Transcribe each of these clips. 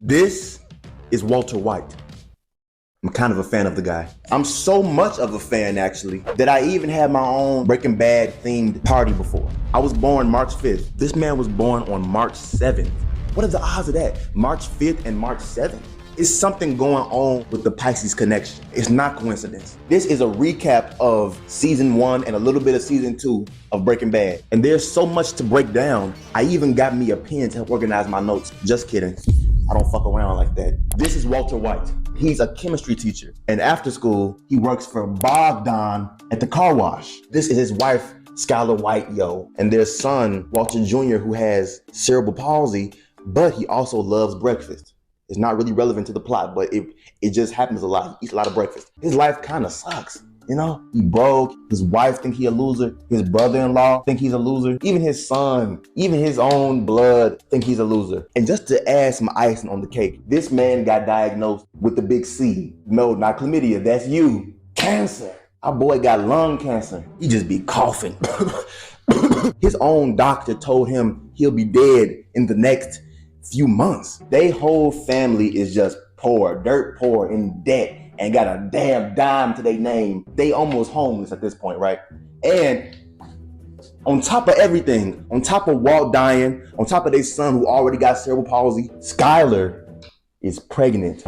This is Walter White. I'm kind of a fan of the guy. I'm so much of a fan, actually, that I even had my own Breaking Bad themed party before. I was born March 5th. This man was born on March 7th. What are the odds of that? March 5th and March 7th? It's something going on with the Pisces connection. It's not coincidence. This is a recap of season 1 and a little bit of season 2 of Breaking Bad. And there's so much to break down. I even got me a pen to help organize my notes. Just kidding. I don't fuck around like that. This is Walter White. He's a chemistry teacher. And after school, he works for Bogdan at the car wash. This is his wife, Skylar White, and their son, Walter Jr., who has cerebral palsy, but he also loves breakfast. It's not really relevant to the plot, but it just happens a lot. He eats a lot of breakfast. His life kind of sucks, He broke. His wife think he a loser. His brother-in-law think he's a loser. Even his son, even his own blood think he's a loser. And just to add some icing on the cake, this man got diagnosed with the big C. No, not chlamydia, that's you. Cancer. Our boy got lung cancer. He just be coughing. His own doctor told him he'll be dead in the next few months. They whole family is just poor, dirt poor, in debt, and got a damn dime to their name. They almost homeless at this point, right? And on top of everything, on top of Walt dying, on top of their son who already got cerebral palsy, Skylar is pregnant.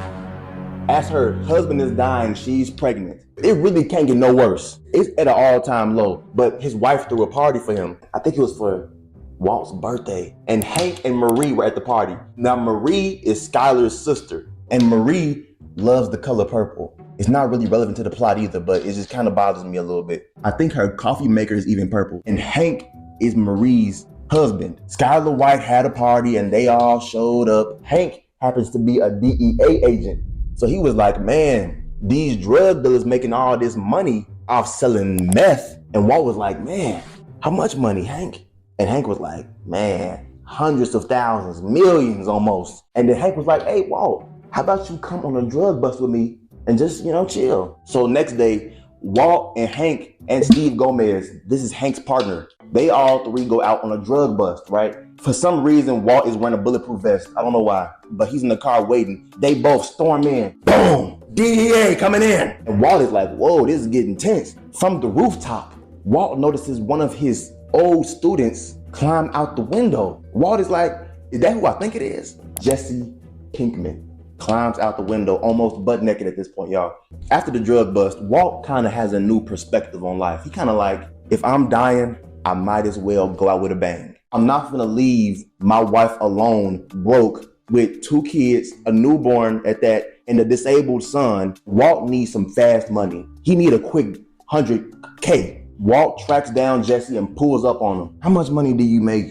As her husband is dying, she's pregnant. It really can't get no worse. It's at an all-time low, but his wife threw a party for him. I think it was for Walt's birthday, and Hank and Marie were at the party. Now Marie is Skylar's sister, and Marie loves the color purple. It's not really relevant to the plot either, but it just kind of bothers me a little bit. I think her coffee maker is even purple, and Hank is Marie's husband. Skylar White had a party and they all showed up. Hank happens to be a DEA agent, so he was like, man, these drug dealers making all this money off selling meth. And Walt was like, man, how much money, Hank? And Hank was like, man, hundreds of thousands, millions almost. And then Hank was like, hey, Walt, how about you come on a drug bust with me and just, chill? So next day, Walt and Hank and Steve Gomez, this is Hank's partner, they all three go out on a drug bust, right? For some reason, Walt is wearing a bulletproof vest. I don't know why, but he's in the car waiting. They both storm in. Boom! DEA coming in. And Walt is like, whoa, this is getting tense. From the rooftop, Walt notices one of his old students climb out the window. Walt is like, is that who I think it is? Jesse Pinkman climbs out the window, almost butt naked at this point, y'all. After the drug bust, Walt kind of has a new perspective on life. He kind of like, if I'm dying, I might as well go out with a bang. I'm not gonna leave my wife alone, broke, with 2 kids, a newborn at that, and a disabled son. Walt needs some fast money. He need a quick 100K. Walt tracks down Jesse and pulls up on him. How much money do you make,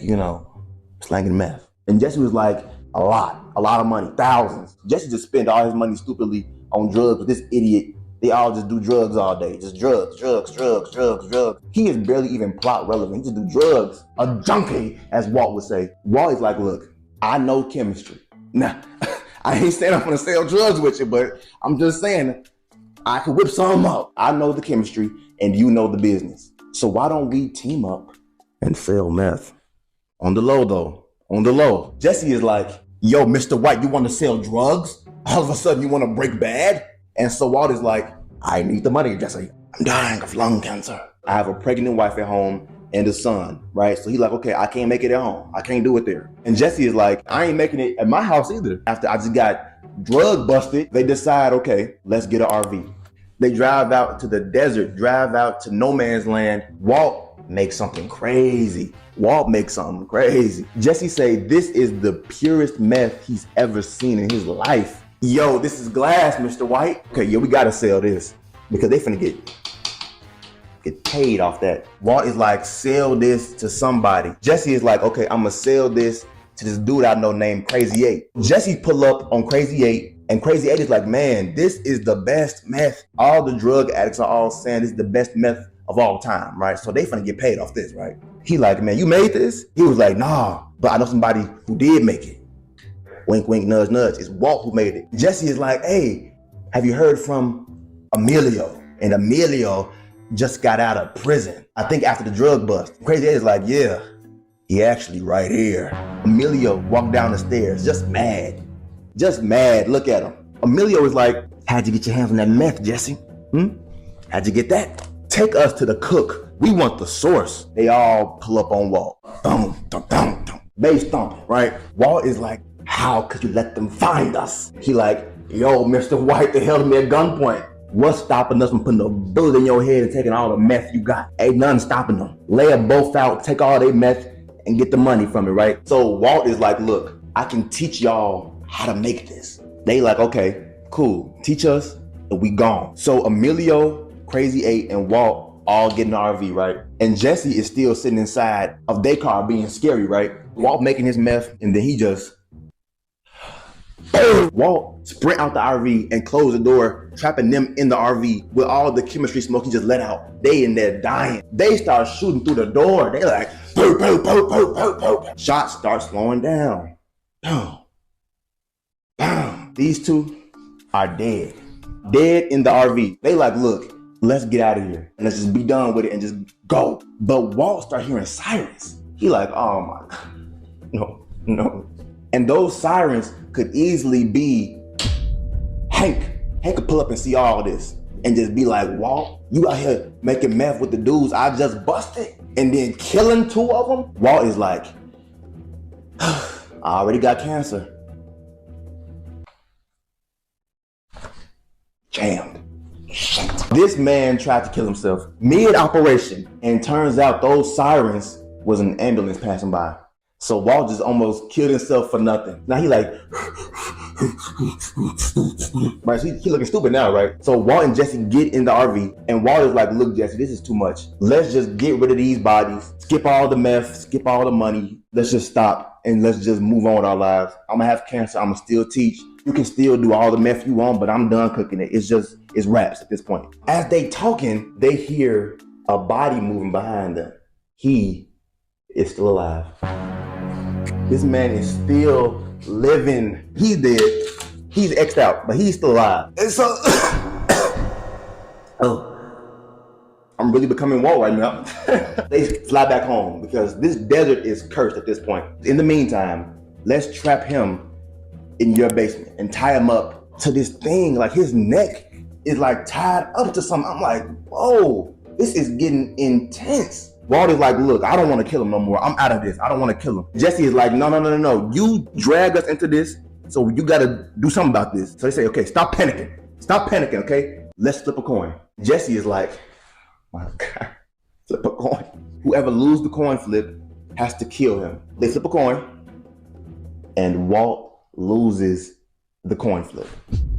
slanging meth? And Jesse was like, a lot of money, thousands. Jesse just spent all his money stupidly on drugs with this idiot. They all just do drugs all day. Just drugs. He is barely even plot relevant. He just do drugs. A junkie, as Walt would say. Walt is like, look, I know chemistry. Now, I ain't saying I'm gonna sell drugs with you, but I'm just saying I can whip some up. I know the chemistry and you know the business. So why don't we team up and sell meth? On the low though, on the low. Jesse is like, yo, Mr. White, you want to sell drugs? All of a sudden you want to break bad? And so Walt is like, I need the money, Jesse. I'm dying of lung cancer. I have a pregnant wife at home and a son, right? So he's like, okay, I can't make it at home. I can't do it there. And Jesse is like, I ain't making it at my house either. After I just got drug busted, they decide, okay, let's get an RV. They drive out to the desert, drive out to no man's land. Walt makes something crazy. Jesse say this is the purest meth he's ever seen in his life. Yo, this is glass, Mr. White. Okay, yeah, we gotta sell this because they finna get paid off that. Walt is like, sell this to somebody. Jesse is like, okay, I'm gonna sell this to this dude I know named Crazy 8. Jesse pull up on Crazy 8, and Crazy 8 is like, man, this is the best meth. All the drug addicts are all saying this is the best meth of all time, right? So they finna get paid off this, right? He like, man, you made this? He was like, nah, but I know somebody who did make it. Wink, wink, nudge, nudge. It's Walt who made it. Jesse is like, hey, have you heard from Emilio? And Emilio just got out of prison, I think after the drug bust. Crazy 8 is like, yeah, he actually right here. Emilio walked down the stairs, just mad. just mad. Look at him. Emilio is like, how'd you get your hands on that meth, Jesse? How'd you get that? Take us to the cook. We want the source. They all pull up on Walt. Boom, dum, dum, dum. Bass thumping, right? Walt is like, how could you let them find us? He like, yo, Mr. White, they held me at gunpoint. What's stopping us from putting a bullet in your head and taking all the meth you got? Ain't nothing stopping them. Lay them both out, take all their meth, and get the money from it, right? So Walt is like, look, I can teach y'all how to make this. They like, okay, cool. Teach us, and we gone. So Emilio, Crazy 8, and Walt all get in the RV, right? And Jesse is still sitting inside of their car being scary, right? Walt making his meth, and then he just, Walt sprint out the RV and close the door, trapping them in the RV with all the chemistry smoke he just let out. They in there dying. They start shooting through the door. They like, poo, poo, poo, poo, poo, poo. Shots start slowing down. Boom, boom. These two are dead. Dead in the RV. They like, look, let's get out of here and let's just be done with it and just go. But Walt start hearing sirens. He like, oh my God, no. And those sirens could easily be Hank. Hank could pull up and see all this and just be like, Walt, you out here making meth with the dudes I just busted and then killing 2 of them? Walt is like, I already got cancer. Jammed. Shit. This man tried to kill himself mid-operation, and turns out those sirens was an ambulance passing by. So Walt just almost killed himself for nothing. Now he like, right? So he looking stupid now, right? So Walt and Jesse get in the RV, and Walt is like, look, Jesse, this is too much. Let's just get rid of these bodies, skip all the meth, skip all the money. Let's just stop and let's just move on with our lives. I'm gonna have cancer, I'm gonna still teach. You can still do all the meth you want, but I'm done cooking it. It's raps at this point. As they talking, they hear a body moving behind them. He is still alive. This man is still living. He's dead. He's X'd out, but he's still alive. And so, I'm really becoming Walt right now. They fly back home because this desert is cursed at this point. In the meantime, let's trap him in your basement and tie him up to this thing. Like his neck is like tied up to something. I'm like, whoa, this is getting intense. Walt is like, look, I don't want to kill him no more. I'm out of this. I don't want to kill him. Jesse is like, no. You drag us into this, so you got to do something about this. So they say, okay, stop panicking. Stop panicking, okay? Let's flip a coin. Jesse is like, my God, flip a coin. Whoever loses the coin flip has to kill him. They flip a coin, and Walt loses the coin flip.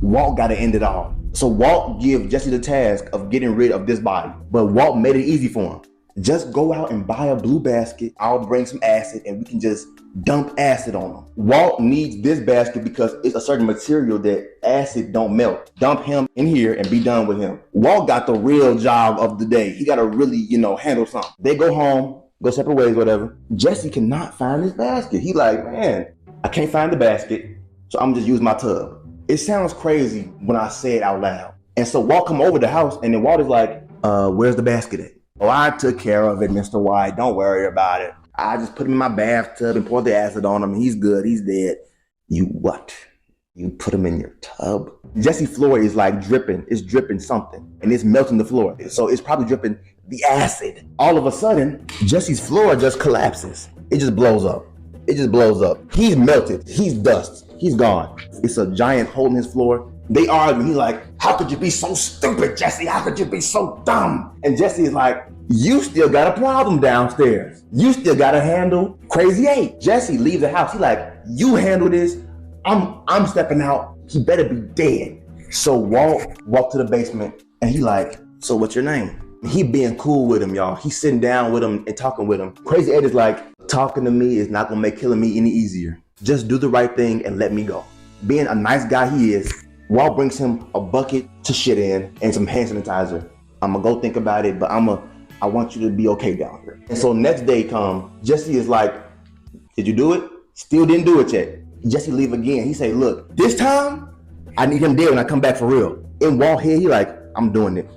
Walt got to end it all. So Walt give Jesse the task of getting rid of this body, but Walt made it easy for him. Just go out and buy a blue basket. I'll bring some acid and we can just dump acid on them. Walt needs this basket because it's a certain material that acid don't melt. Dump him in here and be done with him. Walt got the real job of the day. He got to really, handle something. They go home, go separate ways, whatever. Jesse cannot find his basket. He like, man, I can't find the basket, so I'm just use my tub. It sounds crazy when I say it out loud. And so Walt come over the house and then Walt is like, where's the basket at? Oh, I took care of it, Mr. White. Don't worry about it. I just put him in my bathtub and poured the acid on him. He's good. He's dead. You what? You put him in your tub? Jesse's floor is like dripping. It's dripping something. And it's melting the floor. So it's probably dripping the acid. All of a sudden, Jesse's floor just collapses. It just blows up. It just blows up. He's melted. He's dust. He's gone. It's a giant hole in his floor. They argue. He's like, how could you be so stupid, Jesse? How could you be so dumb? And Jesse is like, you still got a problem downstairs. You still got to handle Crazy 8. Jesse leaves the house. He's like, you handle this. I'm stepping out. He better be dead. So Walt walked to the basement and he like, so what's your name? He being cool with him, y'all. He's sitting down with him and talking with him. Crazy 8 is like, talking to me is not gonna make killing me any easier. Just do the right thing and let me go. Being a nice guy he is, Walt brings him a bucket to shit in and some hand sanitizer. I'm gonna go think about it, but I want you to be okay down here. And so next day come, Jesse is like, did you do it? Still didn't do it yet. Jesse leave again. He say, look, this time I need him dead when I come back for real. In Walt head, he like, I'm doing it.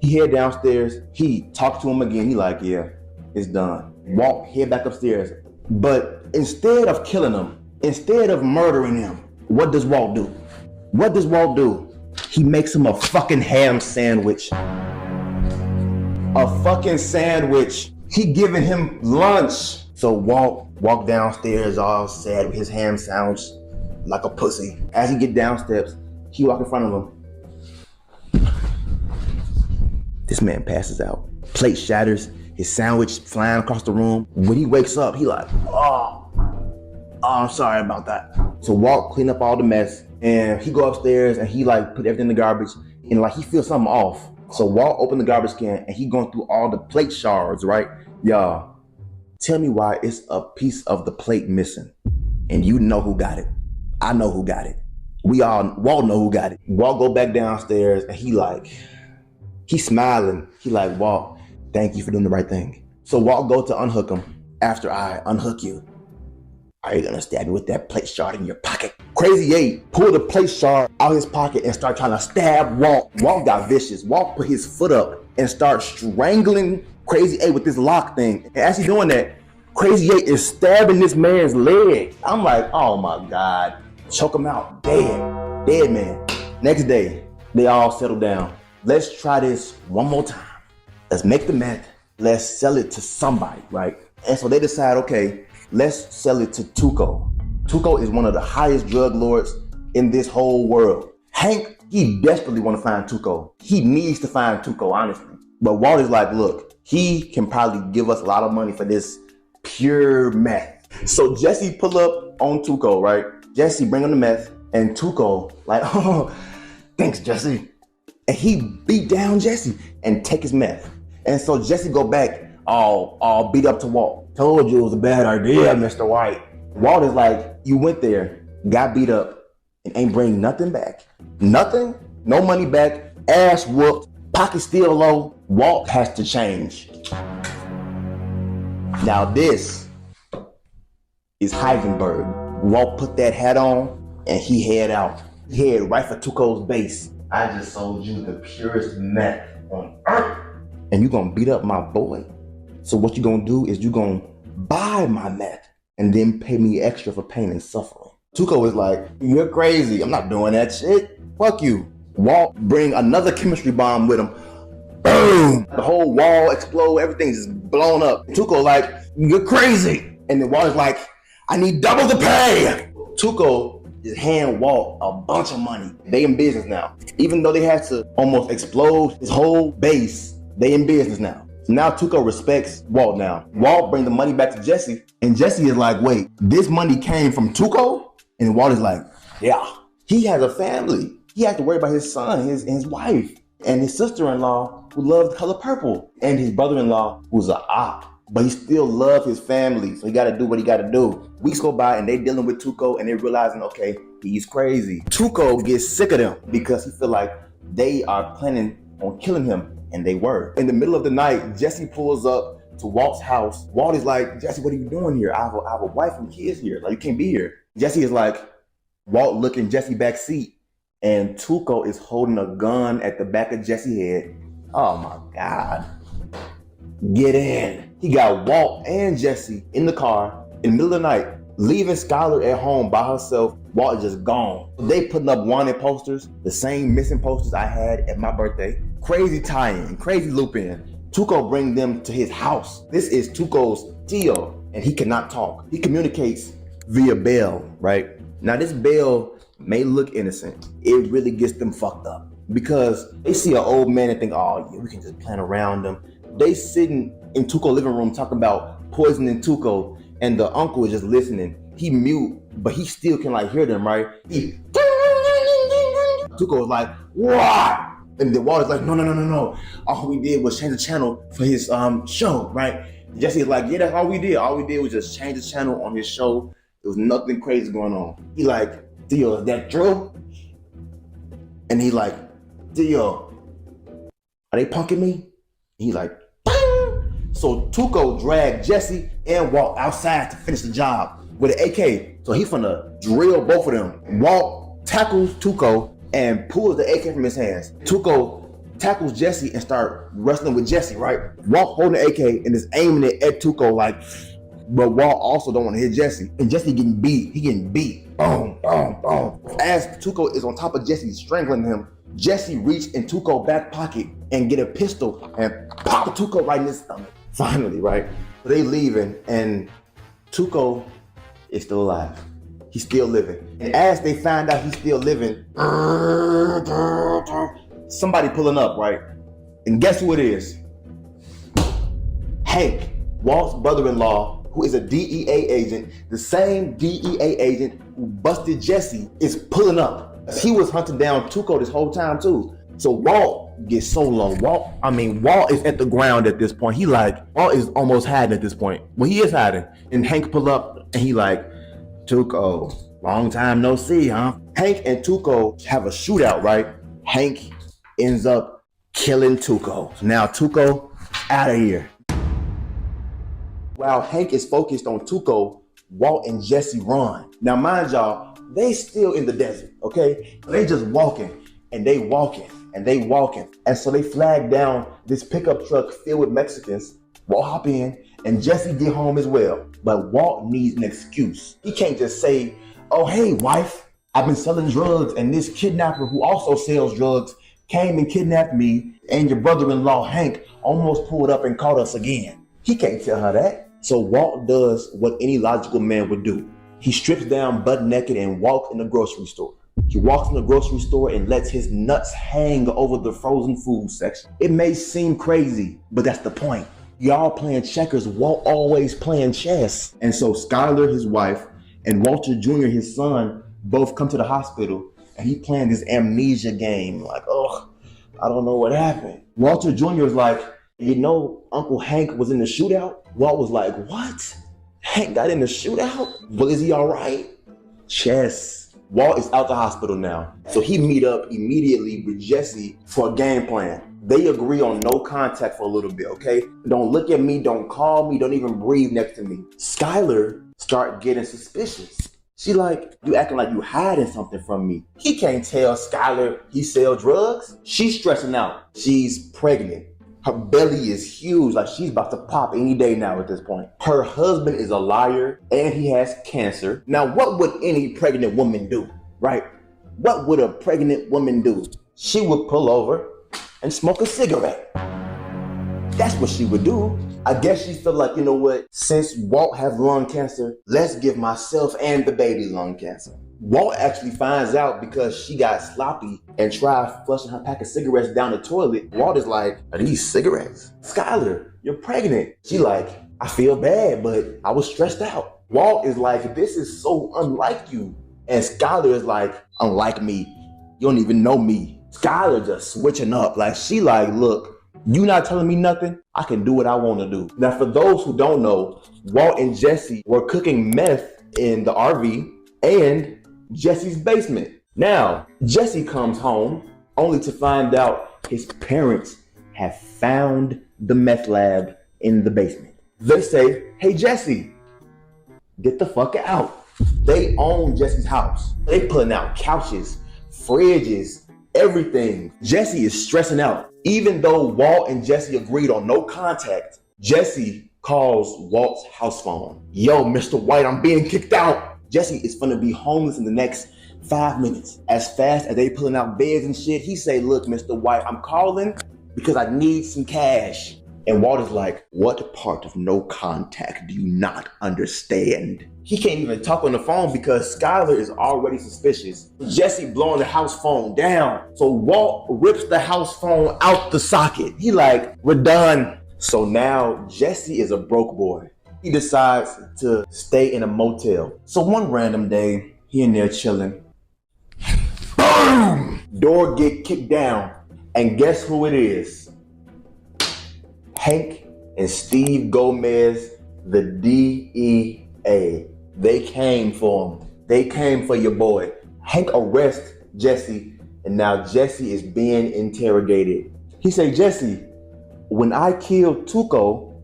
He head downstairs. He talks to him again. He like, yeah, it's done. Walt head back upstairs. But instead of killing him, instead of murdering him, What does Walt do? What does Walt do? He makes him a fucking ham sandwich. A fucking sandwich. He giving him lunch. So Walt walk downstairs all sad with his ham sandwich like a pussy. As he get down steps, he walk in front of him. This man passes out. Plate shatters, his sandwich flying across the room. When he wakes up, he like, oh, I'm sorry about that. So Walt clean up all the mess and he go upstairs and he like put everything in the garbage and like he feels something off. So Walt opened the garbage can and he going through all the plate shards, right? Y'all, tell me why it's a piece of the plate missing. And you know who got it. I know who got it. Walt know who got it. Walt go back downstairs and he's smiling. He like, Walt, thank you for doing the right thing. So Walt go to unhook him. After I unhook you, are you gonna stab me with that plate shard in your pocket? Crazy 8 pulled the plate shard out of his pocket and start trying to stab Walt. Walt got vicious. Walt put his foot up and start strangling Crazy 8 with this lock thing. And as he's doing that, Crazy 8 is stabbing this man's leg. I'm like, oh my God. Choke him out, dead. Dead man. Next day, they all settle down. Let's try this one more time. Let's make the meth. Let's sell it to somebody, right? And so they decide, okay, let's sell it to Tuco. Tuco is one of the highest drug lords in this whole world. Hank, he desperately want to find Tuco. He needs to find Tuco, honestly. But Walt is like, look, he can probably give us a lot of money for this pure meth. So Jesse pull up on Tuco, right? Jesse bring him the meth and Tuco like, oh, thanks, Jesse. And he beat down Jesse and take his meth. And so Jesse go back all beat up to Walt. Told you it was a bad idea, Mr. White. Walt is like, you went there, got beat up, and ain't bring nothing back. Nothing, no money back, ass whooped, pocket still low. Walt has to change. Now this is Heisenberg. Walt put that hat on and he head out. He head right for Tuco's base. I just sold you the purest meth on earth. And you gonna beat up my boy. So what you gonna do is you gonna buy my meth and then pay me extra for pain and suffering. Tuco is like, you're crazy. I'm not doing that shit. Fuck you. Walt bring another chemistry bomb with him. Boom! The whole wall explode. Everything's just blown up. Tuco like, you're crazy. And then Walt is like, I need double the pay. Tuco just hand Walt a bunch of money. They in business now. Even though they had to almost explode his whole base, they in business now. So now Tuco respects Walt now. Walt bring the money back to Jesse, and Jesse is like, wait, this money came from Tuco? And Walt is like, yeah. He has a family. He has to worry about his son, his wife, and his sister-in-law who loved color purple, and his brother-in-law who's a op. But he still loves his family, so he gotta do what he gotta do. Weeks go by and they dealing with Tuco and they realizing, okay, he's crazy. Tuco gets sick of them because he feel like they are planning on killing him, and they were. In the middle of the night, Jesse pulls up to Walt's house. Walt is like, Jesse, what are you doing here? I have a wife and kids here. Like, you can't be here. Jesse is like, Walt looking Jesse back seat, and Tuco is holding a gun at the back of Jesse's head. Oh my God. Get in. He got Walt and Jesse in the car in the middle of the night, leaving Skylar at home by herself. Walt is just gone. They putting up wanted posters, the same missing posters I had at my birthday. Crazy tie-in, crazy loop-in. Tuco bring them to his house. This is Tuco's Tio, and he cannot talk. He communicates via bell, right? Now this bell may look innocent. It really gets them fucked up because they see an old man and think, oh yeah, we can just plan around them. They sitting in Tuco's living room talking about poisoning Tuco, and the uncle is just listening. He mute, but he still can like hear them, right? Tuco is like, what? And the Walter's like, no. All we did was change the channel for his show, right? Jesse is like, yeah, that's all we did. All we did was just change the channel on his show. There was nothing crazy going on. He like, Theo, is that true? And he like, Theo, are they punking me? He like, bang! So Tuco dragged Jesse and Walt outside to finish the job with an AK. So he finna drill both of them. Walt tackles Tuco and pulls the AK from his hands. Tuco tackles Jesse and start wrestling with Jesse, right? Walt holding the AK and is aiming it at Tuco like, but Walt also don't want to hit Jesse. And Jesse getting beat. He getting beat. Boom, boom, boom. As Tuco is on top of Jesse, strangling him, Jesse reached in Tuco's back pocket and get a pistol and pop Tuco right in his stomach. Finally, right? They leaving and Tuco is still alive. He's still living. And as they find out he's still living, somebody pulling up, right? And guess who it is? Hank, Walt's brother-in-law, who is a DEA agent, the same DEA agent who busted Jesse, is pulling up. He was hunting down Tuco this whole time too. So Walt gets so low. Walt is at the ground at this point. Walt is almost hiding at this point. Well, he is hiding. And Hank pull up and he like, Tuco, long time no see, huh? Hank and Tuco have a shootout, right? Hank ends up killing Tuco. So now Tuco out of here. While Hank is focused on Tuco, Walt and Jesse run. Now mind y'all, they still in the desert, okay? They just walking and they walking and they walking. And so they flag down this pickup truck filled with Mexicans. Walt hop in and Jesse get home as well. But Walt needs an excuse. He can't just say, oh, hey, wife, I've been selling drugs and this kidnapper who also sells drugs came and kidnapped me and your brother-in-law, Hank, almost pulled up and caught us again. He can't tell her that. So Walt does what any logical man would do. He strips down butt naked and walks in the grocery store. He walks in the grocery store and lets his nuts hang over the frozen food section. It may seem crazy, but that's the point. Y'all playing checkers, Walt always playing chess. And so Skylar, his wife, and Walter Jr., his son, both come to the hospital and he playing this amnesia game. Like, oh, I don't know what happened. Walter Jr. is like, you know, Uncle Hank was in the shootout? Walt was like, what? Hank got in the shootout? Well, is he all right? Chess. Walt is out the hospital now. So he meet up immediately with Jesse for a game plan. They agree on no contact for a little bit, okay? Don't look at me, don't call me, don't even breathe next to me. Skylar start getting suspicious. She like, you acting like you hiding something from me. He can't tell Skylar he sell drugs. She's stressing out. She's pregnant. Her belly is huge, like she's about to pop any day now at this point. Her husband is a liar and he has cancer. Now, what would any pregnant woman do, right? What would a pregnant woman do? She would pull over and smoke a cigarette. That's what she would do. I guess she felt like, you know what? Since Walt has lung cancer, let's give myself and the baby lung cancer. Walt actually finds out because she got sloppy and tried flushing her pack of cigarettes down the toilet. Walt is like, are these cigarettes? Skylar, you're pregnant. She like, I feel bad, but I was stressed out. Walt is like, this is so unlike you. And Skylar is like, unlike me. You don't even know me. Skylar just switching up. Like, she like, look, you not telling me nothing, I can do what I want to do. Now, for those who don't know, Walt and Jesse were cooking meth in the RV and Jesse's basement. Now, Jesse comes home only to find out his parents have found the meth lab in the basement. They say, hey, Jesse, get the fuck out. They own Jesse's house. They putting out couches, fridges, everything. Jesse is stressing out. Even though Walt and Jesse agreed on no contact, Jesse calls Walt's house phone. Yo, Mr. White, I'm being kicked out. Jesse is gonna be homeless in the next 5 minutes. As fast as they pulling out beds and shit, he say, look, Mr. White, I'm calling because I need some cash. And Walt is like, what part of no contact do you not understand? He can't even talk on the phone because Skylar is already suspicious. Jesse blowing the house phone down. So Walt rips the house phone out the socket. He like, we're done. So now Jesse is a broke boy. He decides to stay in a motel. So one random day, he in there chilling. Boom! Door get kicked down. And guess who it is? Hank and Steve Gomez, the DEA. They came for him. They came for your boy. Hank arrests Jesse, and now Jesse is being interrogated. He say, Jesse, when I killed Tuco,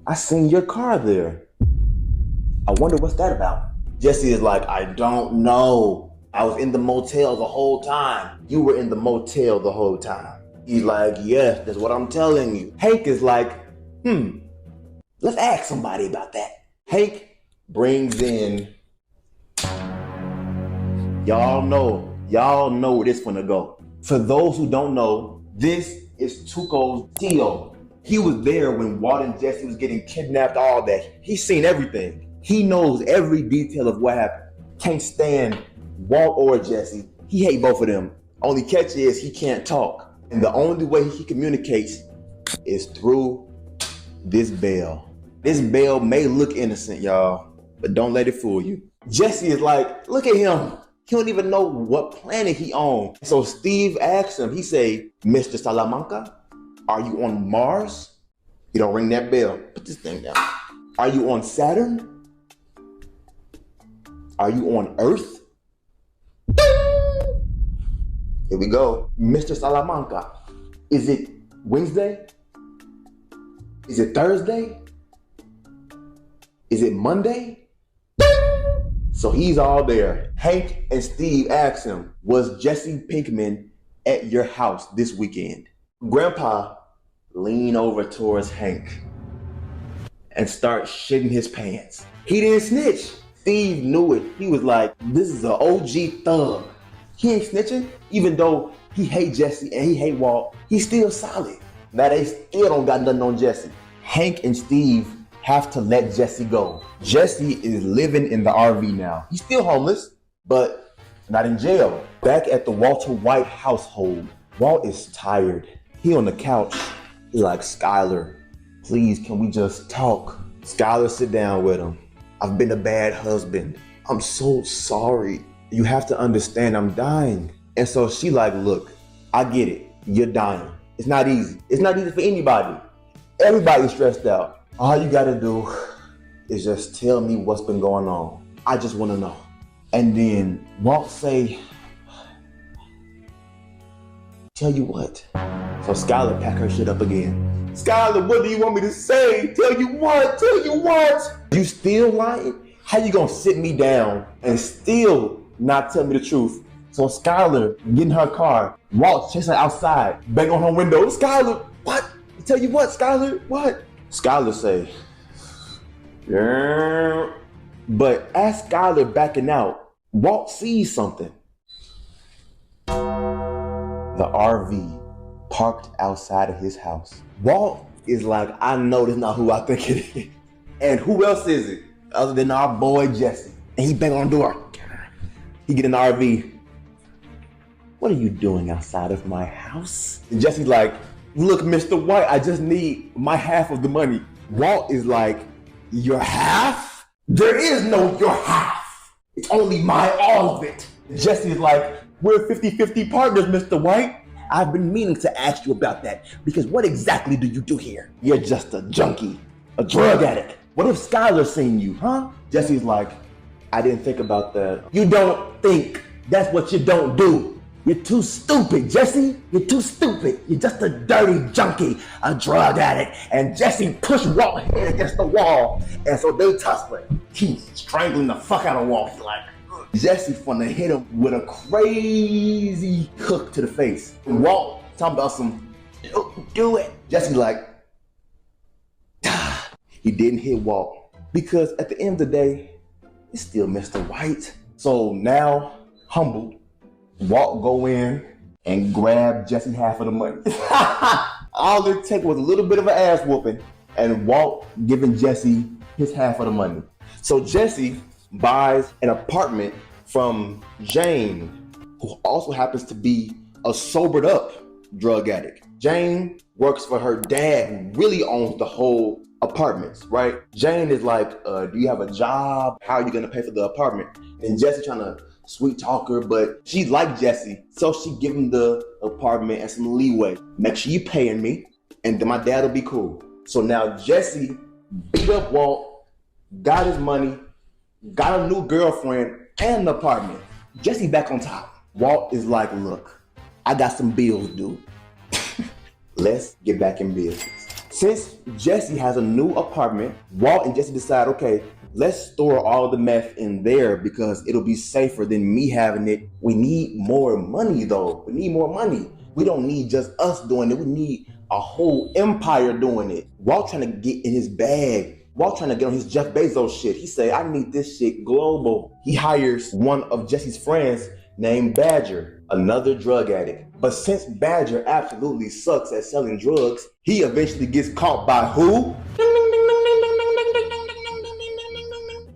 I seen your car there. I wonder what's that about? Jesse is like, I don't know. I was in the motel the whole time. You were in the motel the whole time. He's like, yes, that's what I'm telling you. Hank is like, let's ask somebody about that. Hank brings in Y'all know where this finna go. For those who don't know, this is Tuco's Tio. He was there when Walt and Jesse was getting kidnapped, all that. He's seen everything. He knows every detail of what happened. Can't stand Walt or Jesse. He hate both of them. Only catch is he can't talk. And the only way he communicates is through this bell. This bell may look innocent, y'all, but don't let it fool you. Jesse is like, look at him. He don't even know what planet he on. So Steve asks him, he say, Mr. Salamanca, are you on Mars? You don't ring that bell. Put this thing down. Are you on Saturn? Are you on Earth? Here we go. Mr. Salamanca, is it Wednesday? Is it Thursday? Is it Monday? So he's all there. Hank and Steve ask him, was Jesse Pinkman at your house this weekend? Grandpa lean over towards Hank and start shitting his pants. He didn't snitch. Steve knew it. He was like, this is an OG thug. He ain't snitching, even though he hate Jesse and he hate Walt. He's still solid. Now they still don't got nothing on Jesse. Hank and Steve have to let Jesse go. Jesse is living in the RV now. He's still homeless, but not in jail. Back at the Walter White household, Walt is tired. He on the couch. He like, Skylar, please, can we just talk? Skylar sit down with him. I've been a bad husband. I'm so sorry. You have to understand I'm dying. And so she like, look, I get it. You're dying. It's not easy. It's not easy for anybody. Everybody's stressed out. All you gotta do is just tell me what's been going on. I just wanna know. And then Walt say, tell you what. So Skylar pack her shit up again. Skylar, what do you want me to say? Tell you what? Tell you what? You still lying? How you gonna sit me down and still not tell me the truth? So Skylar get in her car. Walt chase her outside, bang on her window. Skylar, what? Tell you what, Skylar, what? Skylar say, yeah. But as Skylar backing out, Walt sees something. The RV parked outside of his house. Walt is like, I know this is not who I think it is. And who else is it other than our boy Jesse? And he bang on the door. He get in the RV. What are you doing outside of my house? And Jesse's like, look, Mr. White, I just need my half of the money. Walt is like, your half? There is no your half. It's only my all of it. Jesse is like, we're 50-50 partners, Mr. White. I've been meaning to ask you about that because what exactly do you do here? You're just a junkie, a drug addict. What if Skylar seen you, huh? Jesse's like, I didn't think about that. You don't think. That's what you don't do. You're too stupid, Jesse. You're too stupid. You're just a dirty junkie, a drug addict. And Jesse pushed Walt head against the wall. And so they tussling. He's strangling the fuck out of Walt. He's like, Jesse finna hit him with a crazy hook to the face. And Walt talking about some, do it. Jesse's like, he didn't hit Walt. Because at the end of the day, it's still Mr. White. So now, humbled, Walt go in and grab Jesse half of the money. All it took was a little bit of an ass whooping and Walt giving Jesse his half of the money. So Jesse buys an apartment from Jane, who also happens to be a sobered up drug addict. Jane works for her dad, who really owns the whole apartments, right? Jane is like, do you have a job? How are you gonna pay for the apartment? And Jesse trying to sweet talk her, but she like Jesse. So she give him the apartment and some leeway. Make sure you paying me and then my dad will be cool. So now Jesse beat up Walt, got his money, got a new girlfriend and an apartment. Jesse back on top. Walt is like, look, I got some bills due. Let's get back in business. Since Jesse has a new apartment, Walt and Jesse decide, okay, let's store all the meth in there because it'll be safer than me having it. We need more money though. We need more money. We don't need just us doing it. We need a whole empire doing it. Walt trying to get in his bag. Walt trying to get on his Jeff Bezos shit. He say, I need this shit global. He hires one of Jesse's friends named Badger, another drug addict. But since Badger absolutely sucks at selling drugs, he eventually gets caught by who?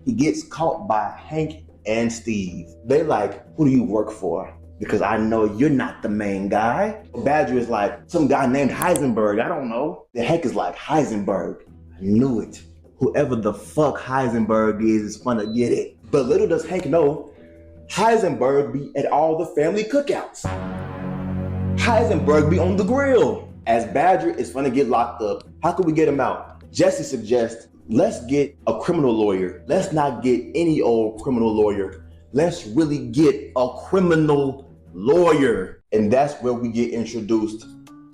He gets caught by Hank and Steve. They like, who do you work for? Because I know you're not the main guy. Badger is like, some guy named Heisenberg, I don't know. The Hank is like, Heisenberg, I knew it. Whoever the fuck Heisenberg is gonna get it. But little does Hank know, Heisenberg be at all the family cookouts. Heisenberg be on the grill. As Badger is gonna get locked up, how can we get him out? Jesse suggests, let's get a criminal lawyer. Let's not get any old criminal lawyer. Let's really get a criminal lawyer. And that's where we get introduced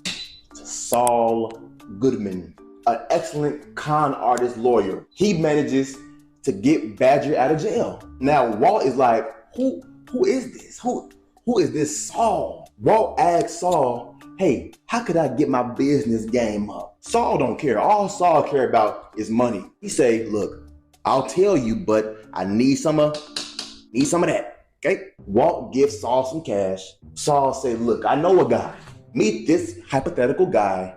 to Saul Goodman, an excellent con artist lawyer. He manages to get Badger out of jail. Now, Walt is like, who is this? Who is this Saul? Walt asks Saul, hey, how could I get my business game up? Saul don't care. All Saul care about is money. He say, look, I'll tell you, but I need some of that, okay? Walt gives Saul some cash. Saul say, look, I know a guy. Meet this hypothetical guy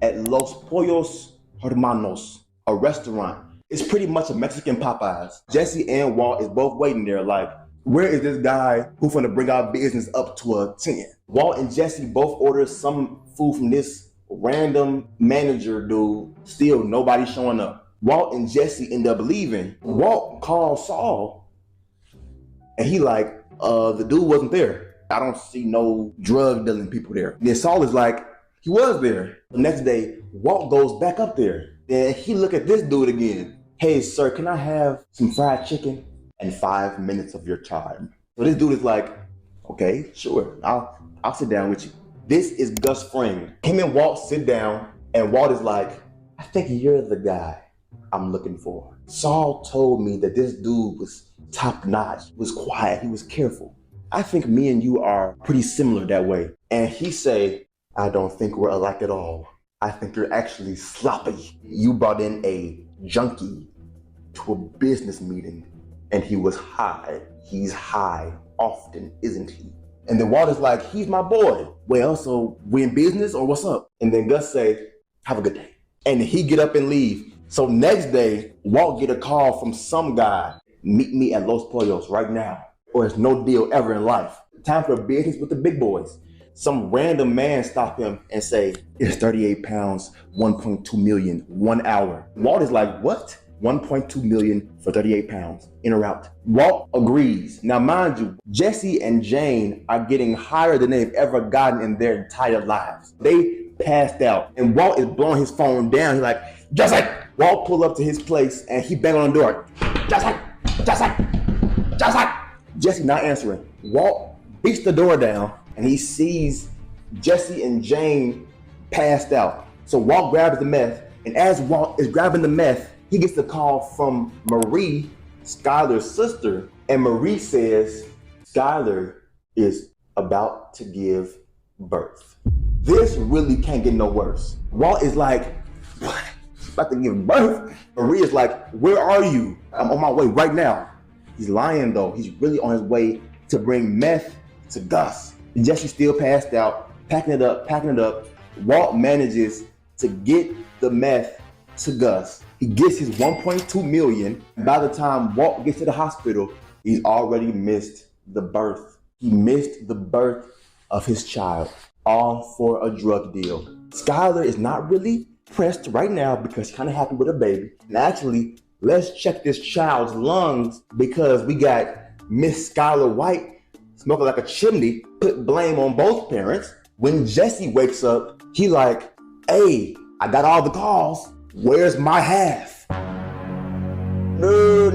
at Los Pollos Hermanos, a restaurant. It's pretty much a Mexican Popeyes. Jesse and Walt is both waiting there like, where is this guy who's gonna bring our business up to a 10? Walt and Jesse both order some food from this random manager dude. Still, nobody showing up. Walt and Jesse end up leaving. Walt calls Saul, and he like, the dude wasn't there. I don't see no drug dealing people there. Then Saul is like, he was there. The next day, Walt goes back up there. Then he look at this dude again. Hey, sir, can I have some fried chicken and 5 minutes of your time? So this dude is like, okay, sure, I'll sit down with you. This is Gus Fring. Him and Walt sit down, and Walt is like, I think you're the guy I'm looking for. Saul told me that this dude was top notch, was quiet, he was careful. I think me and you are pretty similar that way. And he say, I don't think we're alike at all. I think you're actually sloppy. You brought in a junkie to a business meeting and he was high. He's high often, isn't he? And then Walt is like, he's my boy. Well, so we in business or what's up? And then Gus say, have a good day. And he get up and leave. So next day, Walt get a call from some guy, meet me at Los Pollos right now, or it's no deal ever in life. Time for business with the big boys. Some random man stop him and say, it's 38 pounds, 1.2 million, 1 hour. Walt is like, what? 1.2 million for 38 pounds, in or out. Walt agrees. Now mind you, Jesse and Jane are getting higher than they've ever gotten in their entire lives. They passed out and Walt is blowing his phone down. He's like, Jesse! Walt pull up to his place and he bang on the door. Jesse! Jesse! Jesse! Jesse not answering. Walt beats the door down and he sees Jesse and Jane passed out. So Walt grabs the meth, and as Walt is grabbing the meth, he gets a call from Marie, Skylar's sister, and Marie says, Skylar is about to give birth. This really can't get no worse. Walt is like, what? She's about to give birth? Marie is like, where are you? I'm on my way right now. He's lying though. He's really on his way to bring meth to Gus. Jesse still passed out, packing it up. Walt manages to get the meth to Gus. He gets his 1.2 million. By the time Walt gets to the hospital, he's already missed the birth. He missed the birth of his child, all for a drug deal. Skylar is not really pressed right now because he's kind of happy with her baby. And actually, let's check this child's lungs because we got Miss Skylar White smoking like a chimney, put blame on both parents. When Jesse wakes up, he like, hey, I got all the calls. Where's my half? No.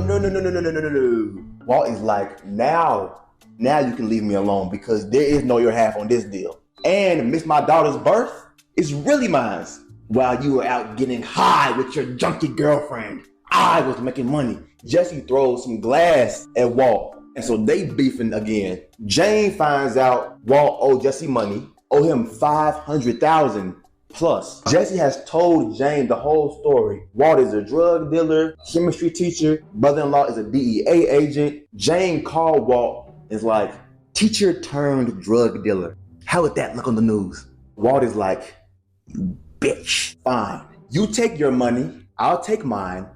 Walt is like, now you can leave me alone because there is no your half on this deal. And miss my daughter's birth is really mine. While you were out getting high with your junkie girlfriend, I was making money. Jesse throws some glass at Walt. And so they beefing again. Jane finds out Walt owed Jesse money, owe him $500,000 plus. Jesse has told Jane the whole story. Walt is a drug dealer, chemistry teacher, brother-in-law is a DEA agent. Jane called Walt and is like, teacher turned drug dealer. How would that look on the news? Walt is like, you bitch. Fine. You take your money, I'll take mine,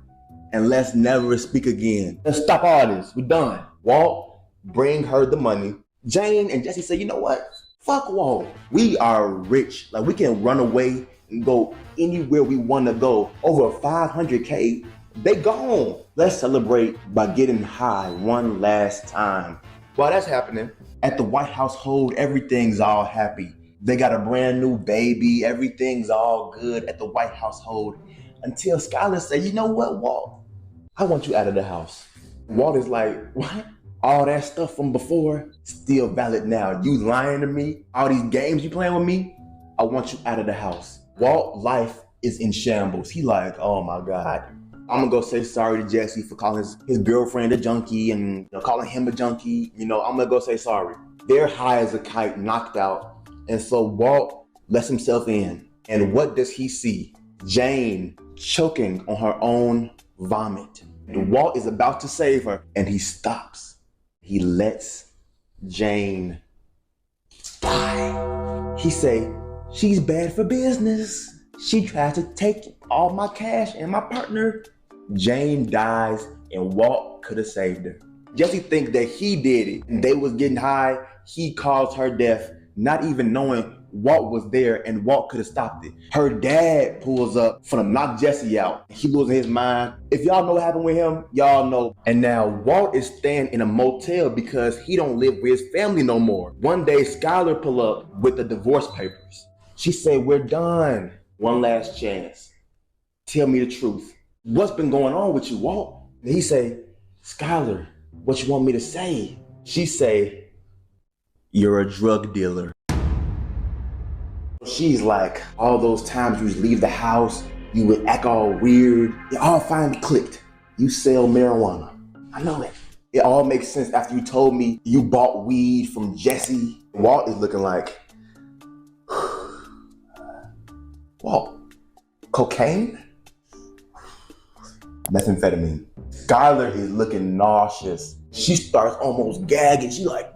and let's never speak again. Let's stop all this. We're done. Walt, bring her the money. Jane and Jesse say, you know what? Fuck Walt. We are rich. Like, we can run away and go anywhere we want to go. Over 500K, they gone. Let's celebrate by getting high one last time. While that's happening, at the White household, everything's all happy. They got a brand new baby. Everything's all good at the White household until Skylar say, you know what, Walt? I want you out of the house. Walt is like, what? All that stuff from before, still valid now. You lying to me? All these games you playing with me? I want you out of the house. Walt life is in shambles. He like, oh my God. I'm gonna go say sorry to Jesse for calling his girlfriend a junkie and calling him a junkie. I'm gonna go say sorry. They're high as a kite, knocked out. And so Walt lets himself in. And what does he see? Jane choking on her own vomit. And Walt is about to save her and he stops. He lets Jane die. He say, she's bad for business. She tried to take all my cash and my partner. Jane dies and Walt could have saved her. Jesse thinks that he did it. And they was getting high. He caused her death, not even knowing Walt was there and Walt could have stopped it. Her dad pulls up for to knock Jesse out. He losing his mind. If y'all know what happened with him, y'all know. And now Walt is staying in a motel because he don't live with his family no more. One day, Skylar pull up with the divorce papers. She said, we're done. One last chance. Tell me the truth. What's been going on with you, Walt? And he say, Skylar, what you want me to say? She say, you're a drug dealer. She's like, all those times you would leave the house, you would act all weird. It all finally clicked. You sell marijuana. I know it. It all makes sense after you told me you bought weed from Jesse. Walt is looking like, Walt, cocaine? Methamphetamine. Skylar is looking nauseous. She starts almost gagging. She like,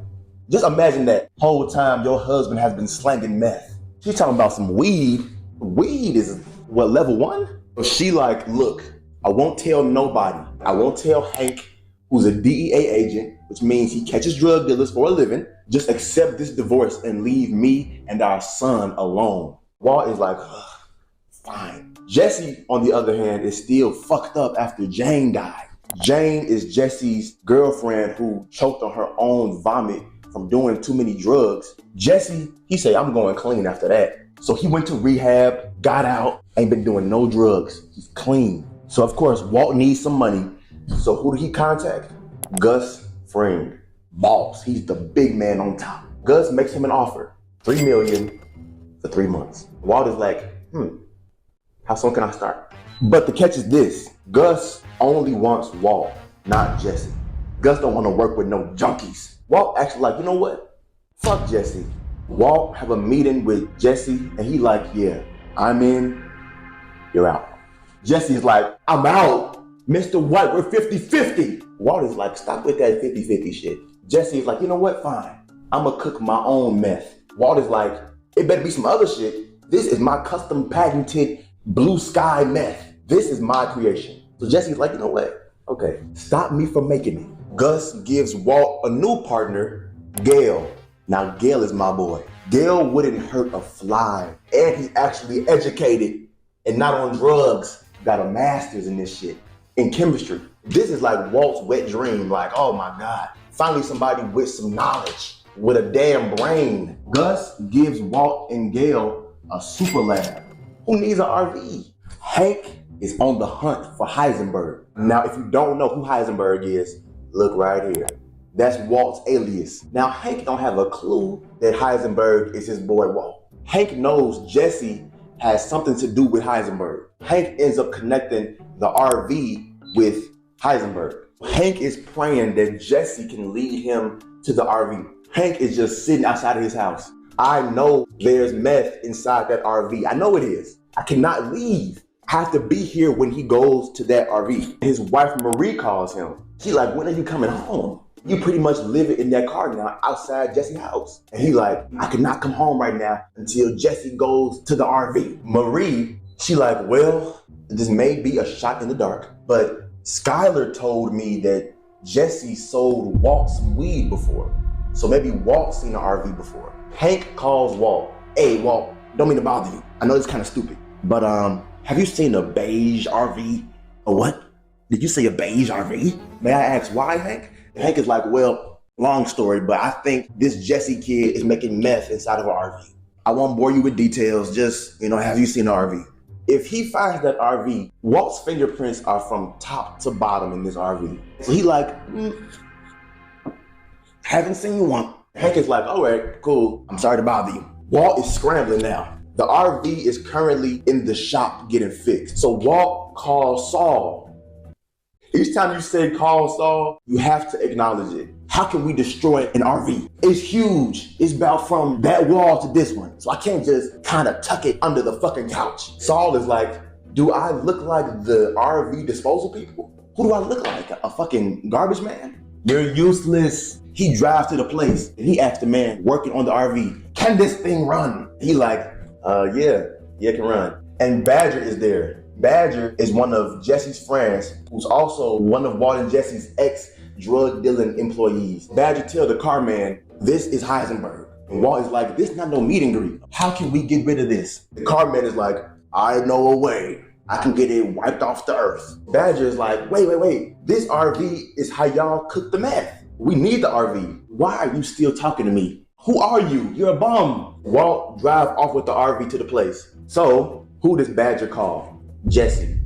just imagine that whole time your husband has been slanging meth. She's talking about some weed. Weed is what, level 1? So she like, look, I won't tell nobody. I won't tell Hank, who's a DEA agent, which means he catches drug dealers for a living. Just accept this divorce and leave me and our son alone. Walt is like, fine. Jesse, on the other hand, is still fucked up after Jane died. Jane is Jesse's girlfriend who choked on her own vomit from doing too many drugs. Jesse, he said, I'm going clean after that. So he went to rehab, got out, ain't been doing no drugs. He's clean. So of course, Walt needs some money. So who did he contact? Gus Fring, boss. He's the big man on top. Gus makes him an offer, $3 million for 3 months. Walt is like, how soon can I start? But the catch is this, Gus only wants Walt, not Jesse. Gus don't want to work with no junkies. Walt actually like, you know what? Fuck Jesse. Walt have a meeting with Jesse and he like, yeah, I'm in, you're out. Jesse's like, I'm out. Mr. White, we're 50-50. Walt is like, stop with that 50-50 shit. Jesse's like, you know what, fine. I'm gonna cook my own meth. Walt is like, it better be some other shit. This is my custom patented blue sky meth. This is my creation. So Jesse's like, you know what? Okay, stop me from making it. Gus gives Walt a new partner, Gail. Now Gail is my boy. Gail wouldn't hurt a fly. And he's actually educated and not on drugs. Got a master's in this shit, in chemistry. This is like Walt's wet dream. Like, oh my God. Finally somebody with some knowledge, with a damn brain. Gus gives Walt and Gail a super lab. Who needs an RV? Hank is on the hunt for Heisenberg. Now, if you don't know who Heisenberg is, look right here. That's Walt's alias. Now, Hank don't have a clue that Heisenberg is his boy Walt. Hank knows Jesse has something to do with Heisenberg. Hank ends up connecting the RV with Heisenberg. Hank is praying that Jesse can lead him to the RV. Hank is just sitting outside of his house. I know there's meth inside that RV. I know it is. I cannot leave. I have to be here when he goes to that RV. His wife Marie calls him. She's like, when are you coming home? You pretty much live in that car now outside Jesse's house. And he like, I cannot come home right now until Jesse goes to the RV. Marie, she like, well, this may be a shot in the dark, but Skylar told me that Jesse sold Walt some weed before. So maybe Walt's seen the RV before. Hank calls Walt. Hey, Walt, don't mean to bother you. I know it's kind of stupid, but have you seen a beige RV? A what? Did you say a beige RV? May I ask why, Hank? Hank is like, well, long story, but I think this Jesse kid is making meth inside of an RV. I won't bore you with details, just, have you seen the RV? If he finds that RV, Walt's fingerprints are from top to bottom in this RV. So he like, haven't seen one. Hank is like, all right, cool. I'm sorry to bother you. Walt is scrambling now. The RV is currently in the shop getting fixed. So Walt calls Saul. Each time you say call Saul, you have to acknowledge it. How can we destroy an RV? It's huge. It's about from that wall to this one. So I can't just kind of tuck it under the fucking couch. Saul is like, do I look like the RV disposal people? Who do I look like? A fucking garbage man? You're useless. He drives to the place and he asks the man working on the RV, can this thing run? He like, yeah, it can run. And Badger is there. Badger is one of Jesse's friends, who's also one of Walt and Jesse's ex-drug dealing employees. Badger tells the car man, this is Heisenberg. And Walt is like, this is not no meet and greet. How can we get rid of this? The car man is like, I know a way. I can get it wiped off the earth. Badger is like, wait. This RV is how y'all cook the meth. We need the RV. Why are you still talking to me? Who are you? You're a bum. Walt drive off with the RV to the place. So who does Badger call? Jesse.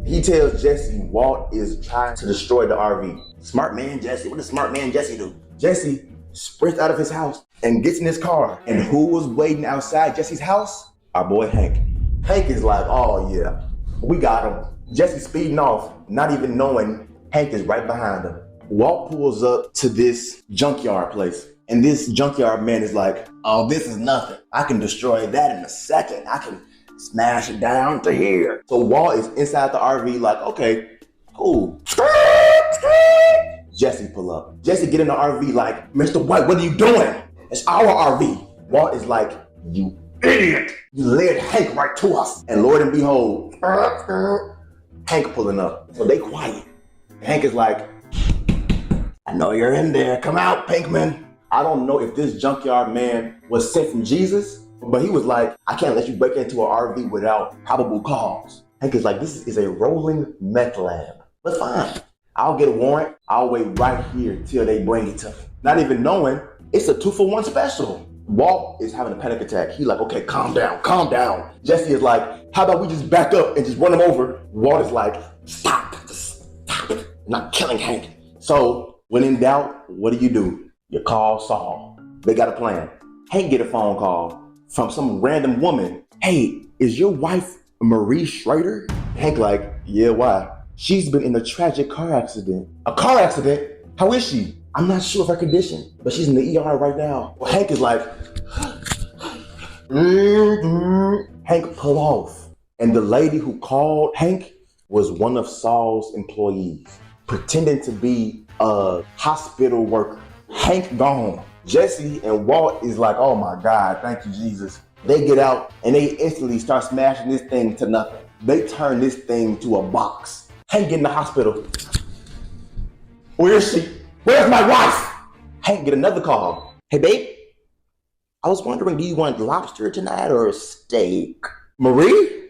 He tells Jesse Walt is trying to destroy the RV. Smart man Jesse. What does smart man Jesse do? Jesse sprints out of his house and gets in his car. And who was waiting outside Jesse's house? Our boy Hank. Hank is like, oh yeah, we got him. Jesse speeding off, not even knowing Hank is right behind him. Walt pulls up to this junkyard place. And this junkyard man is like, oh, this is nothing. I can destroy that in a second. I can smash it down to here. So Walt is inside the RV like, okay, cool. Jesse pull up. Jesse get in the RV like, Mr. White, what are you doing? It's our RV. Walt is like, you idiot. You led Hank right to us. And Lord and behold, Hank pulling up. So they quiet. Hank is like, I know you're in there. Come out, Pinkman. I don't know if this junkyard man was sent from Jesus, but he was like, I can't let you break into an RV without probable cause. Hank is like, this is a rolling meth lab. But fine, I'll get a warrant. I'll wait right here till they bring it to me. Not even knowing it's a 2-for-1 special. Walt is having a panic attack. He's like, okay, calm down. Jesse is like, how about we just back up and just run him over? Walt is like, stop, I'm not killing Hank. So when in doubt, what do? You call Saul. They got a plan. Hank get a phone call from some random woman. Hey, is your wife Marie Schrader? Hank like, yeah, why? She's been in a tragic car accident. A car accident? How is she? I'm not sure of her condition, but she's in the ER right now. Well, Hank is like, Hank pull off. And the lady who called Hank was one of Saul's employees, pretending to be a hospital worker. Hank gone. Jesse and Walt is like, oh my God, thank you, Jesus. They get out and they instantly start smashing this thing to nothing. They turn this thing to a box. Hank get in the hospital. Where is she? Where's my wife? Hank get another call. Hey babe, I was wondering, do you want lobster tonight or steak? Marie?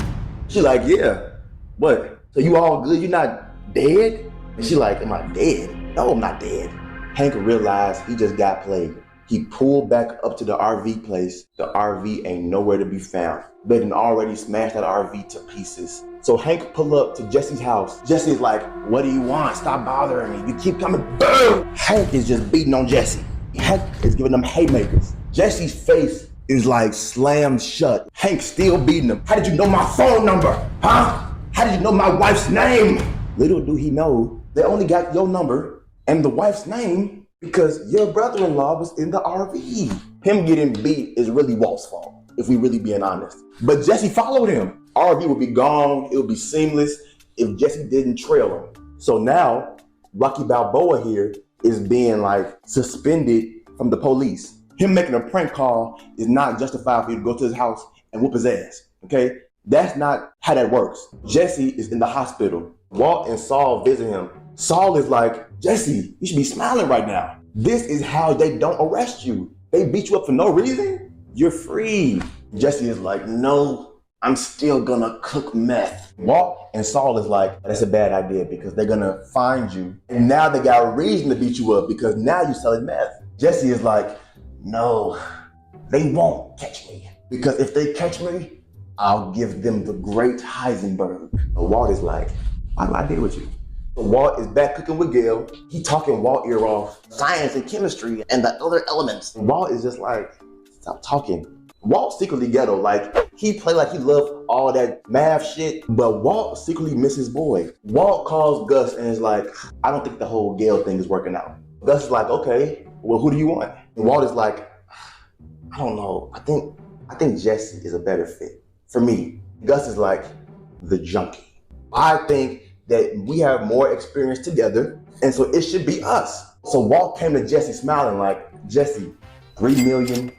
She like, yeah. What? So you all good? You not dead? And she like, am I dead? No, I'm not dead. Hank realized he just got played. He pulled back up to the RV place. The RV ain't nowhere to be found. They done already smashed that RV to pieces. So Hank pull up to Jesse's house. Jesse's like, what do you want? Stop bothering me. You keep coming. Boom! Hank is just beating on Jesse. Hank is giving them haymakers. Jesse's face is like slammed shut. Hank still beating him. How did you know my phone number? Huh? How did you know my wife's name? Little do he know, they only got your number and the wife's name because your brother-in-law was in the RV. Him getting beat is really Walt's fault, if we really being honest. But Jesse followed him. RV would be gone, it would be seamless if Jesse didn't trail him. So now, Rocky Balboa here is being like suspended from the police. Him making a prank call is not justified for you to go to his house and whoop his ass, okay? That's not how that works. Jesse is in the hospital. Walt and Saul visit him. Saul is like, Jesse, you should be smiling right now. This is how they don't arrest you. They beat you up for no reason. You're free. Jesse is like, no, I'm still gonna cook meth. Walt and Saul is like, that's a bad idea because they're gonna find you. And now they got a reason to beat you up because now you're selling meth. Jesse is like, no, they won't catch me. Because if they catch me, I'll give them the great Heisenberg. But Walt is like, why do I deal with you? So Walt is back cooking with Gail. He talking Walt ear off. Science and chemistry and the other elements. And Walt is just like, stop talking. Walt secretly ghetto, like he play like he loved all that math shit, but Walt secretly miss his boy. Walt calls Gus and is like, I don't think the whole Gail thing is working out. Gus is like, okay, well, who do you want? And Walt is like, I don't know. I think Jesse is a better fit for me. Gus is like, the junkie. I think that we have more experience together, and so it should be us. So Walt came to Jesse smiling like, Jesse, $3 million,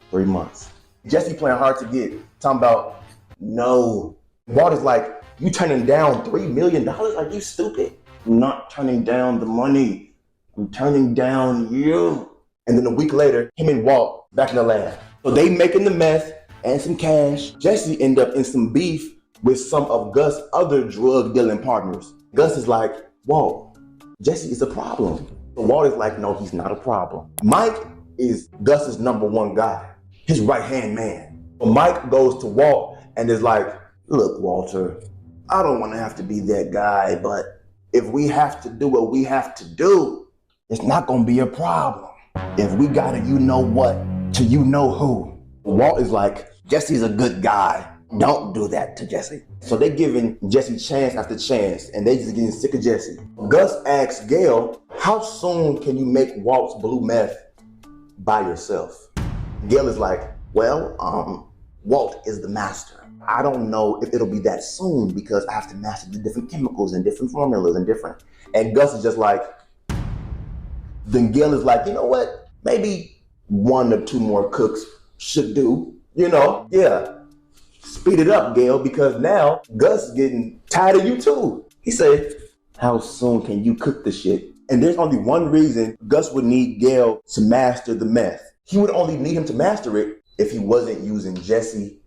3 months. Jesse playing hard to get, talking about, no. Walt is like, you turning down $3 million? Are you stupid? I'm not turning down the money. I'm turning down you. And then a week later, him and Walt back in the lab. So they making the meth and some cash. Jesse end up in some beef with some of Gus' other drug dealing partners. Gus is like, Walt, Jesse is a problem. So Walt is like, no, he's not a problem. Mike is Gus's #1 guy, his right-hand man. But Mike goes to Walt and is like, look, Walter, I don't want to have to be that guy, but if we have to do what we have to do, it's not going to be a problem. If we got to you know what to you know who. Walt is like, Jesse's a good guy. Don't do that to Jesse. So they giving Jesse chance after chance, and they just getting sick of Jesse. Gus asks Gail, how soon can you make Walt's blue meth by yourself? Gail is like, well, Walt is the master. I don't know if it'll be that soon because I have to master the different chemicals and different formulas and different. And Gus is just like, then Gail is like, you know what? Maybe 1 or 2 more cooks should do, yeah. Speed it up, Gail, because now Gus is getting tired of you too. He said, how soon can you cook the shit? And there's only one reason Gus would need Gail to master the meth. He would only need him to master it if he wasn't using Jesse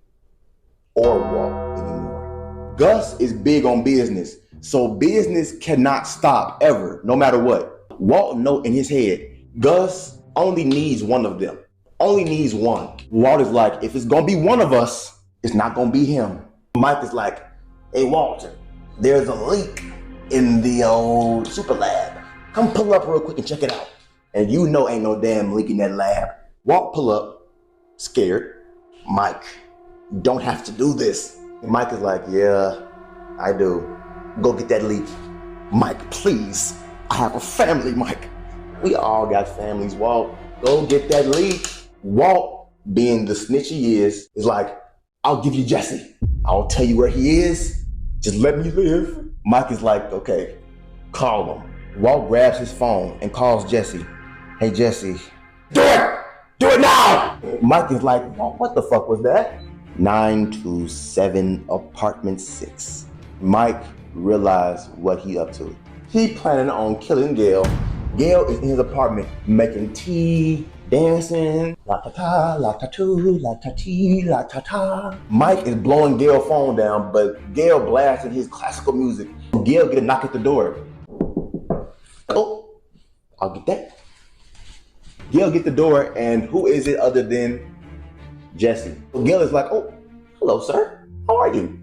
or Walt anymore. Gus is big on business, so business cannot stop ever, no matter what. Walt knows in his head, Gus only needs one of them. Only needs one. Walt is like, if it's gonna be one of us, it's not gonna be him. Mike is like, hey Walter, there's a leak in the old super lab. Come pull up real quick and check it out. And you know ain't no damn leak in that lab. Walt pull up, scared. Mike, you don't have to do this. And Mike is like, yeah, I do. Go get that leak. Mike, please. I have a family, Mike. We all got families, Walt. Go get that leak. Walt, being the snitch he is like, I'll give you Jesse. I'll tell you where he is. Just let me live. Mike is like, okay, call him. Walt grabs his phone and calls Jesse. Hey, Jesse. Do it! Do it now! Mike is like, what the fuck was that? 927 apartment 6. Mike realized what he up to. He planning on killing Gail. Gail is in his apartment making tea, dancing, la-ta-ta, la-ta-too, la-ta-tee, la-ta-ta. Mike is blowing Gail's phone down, but Gail blasting his classical music. Gail get a knock at the door. Oh, I'll get that. Gail get the door, and who is it other than Jesse? So Gail is like, oh, hello, sir. How are you?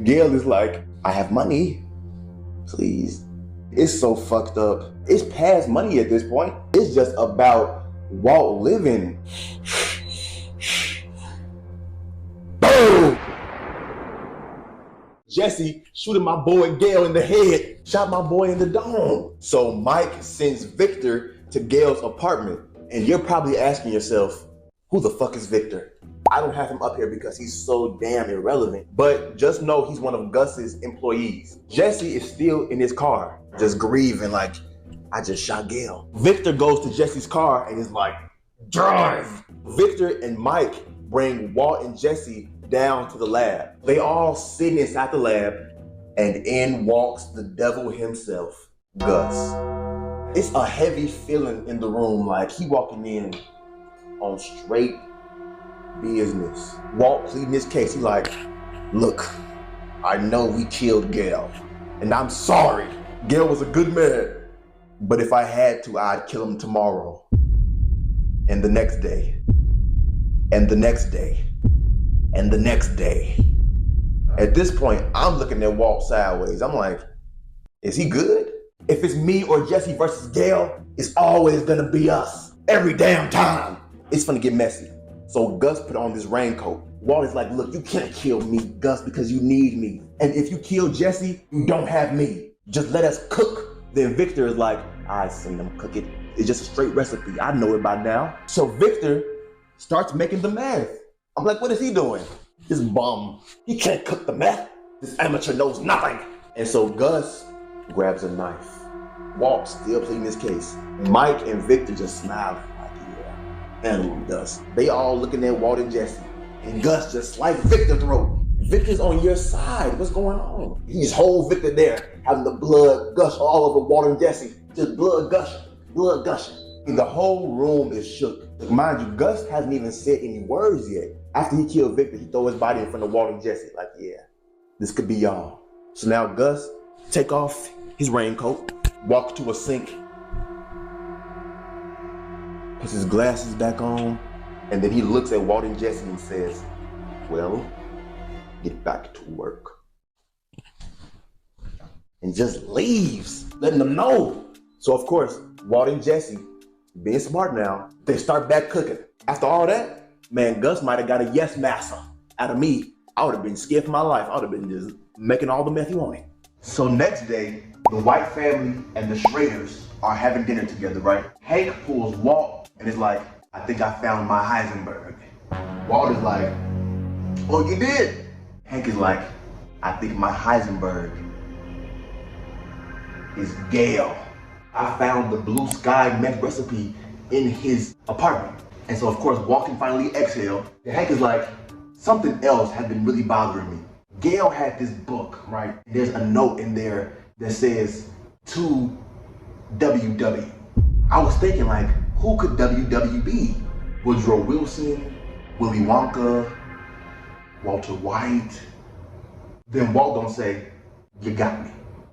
Gail is like, I have money. Please. It's so fucked up. It's past money at this point. It's just about Walt living. Boom! Jesse shooting my boy Gail in the head, shot my boy in the dome. So Mike sends Victor to Gail's apartment. And you're probably asking yourself, Who the fuck is Victor? I don't have him up here because he's so damn irrelevant, but just know he's one of Gus's employees. Jesse is still in his car, just grieving like, I just shot Gail. Victor goes to Jesse's car and is like, drive! Victor and Mike bring Walt and Jesse down to the lab. They all sitting inside the lab, and in walks the devil himself, Gus. It's a heavy feeling in the room, like he walking in on straight business. Walt pleading his case. He like, look, I know we killed Gail, and I'm sorry. Gail was a good man, but if I had to, I'd kill him tomorrow, and the next day, and the next day, and the next day. At this point, I'm looking at Walt sideways. I'm like, is he good? If it's me or Jesse versus Gail, it's always gonna be us. Every damn time. It's gonna get messy. So Gus put on this raincoat. Walt is like, look, you can't kill me, Gus, because you need me. And if you kill Jesse, you don't have me. Just let us cook. Then Victor is like, I seen them cook it. It's just a straight recipe. I know it by now. So Victor starts making the meth. I'm like, what is he doing? This bum. He can't cook the meth. This amateur knows nothing. And so Gus grabs a knife. Walt still pleading his case. Mike and Victor just smiling like, yeah, handle him, Gus. They all looking at Walt and Jesse. And Gus just sliced Victor's throat. Victor's on your side. What's going on? He just hold Victor there, having the blood gush all over Walt and Jesse. Just blood gushing, blood gushing. And the whole room is shook. Like, mind you, Gus hasn't even said any words yet. After he killed Victor, he throw his body in front of Walt and Jesse. Like, yeah, this could be y'all. So now Gus take off his raincoat, walk to a sink, puts his glasses back on, and then he looks at Walt and Jesse and says, well, get back to work. And just leaves, letting them know. So of course, Walt and Jesse, being smart now, they start back cooking. After all that, man, Gus might have got a yes master out of me. I would have been scared for my life. I would have been just making all the meth he wanted. So next day, the White family and the Schraders are having dinner together, right? Hank pulls Walt and is like, I think I found my Heisenberg. Walt is like, oh, you did? Hank is like, I think my Heisenberg is Gail. I found the blue sky meth recipe in his apartment. And so of course, Walt can finally exhale. And Hank is like, something else had been really bothering me. Gail had this book, right? There's a note in there that says, to WW. I was thinking like, who could WW be? Woodrow Wilson, Willy Wonka, Walter White. Then Walt gonna say, you got me.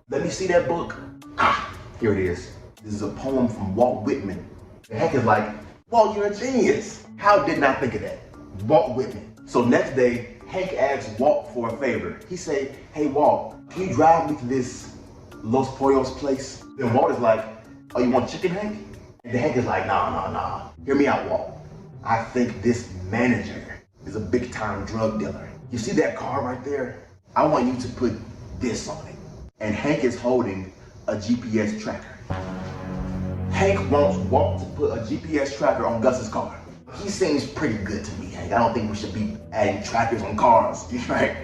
Let me see that book. Ah, here it is. This is a poem from Walt Whitman. And Hank is like, Walt, you're a genius. How didn't I think of that? Walt Whitman. So next day, Hank asks Walt for a favor. He say, hey Walt, can you drive me to this Los Pollos place? Then Walt is like, oh, you want chicken, Hank? And then Hank is like, nah. Hear me out, Walt. I think this manager is a big time drug dealer. You see that car right there? I want you to put this on it. And Hank is holding a GPS tracker. Hank wants Walt to put a GPS tracker on Gus's car. He seems pretty good to me, Hank. I don't think we should be adding trackers on cars, right?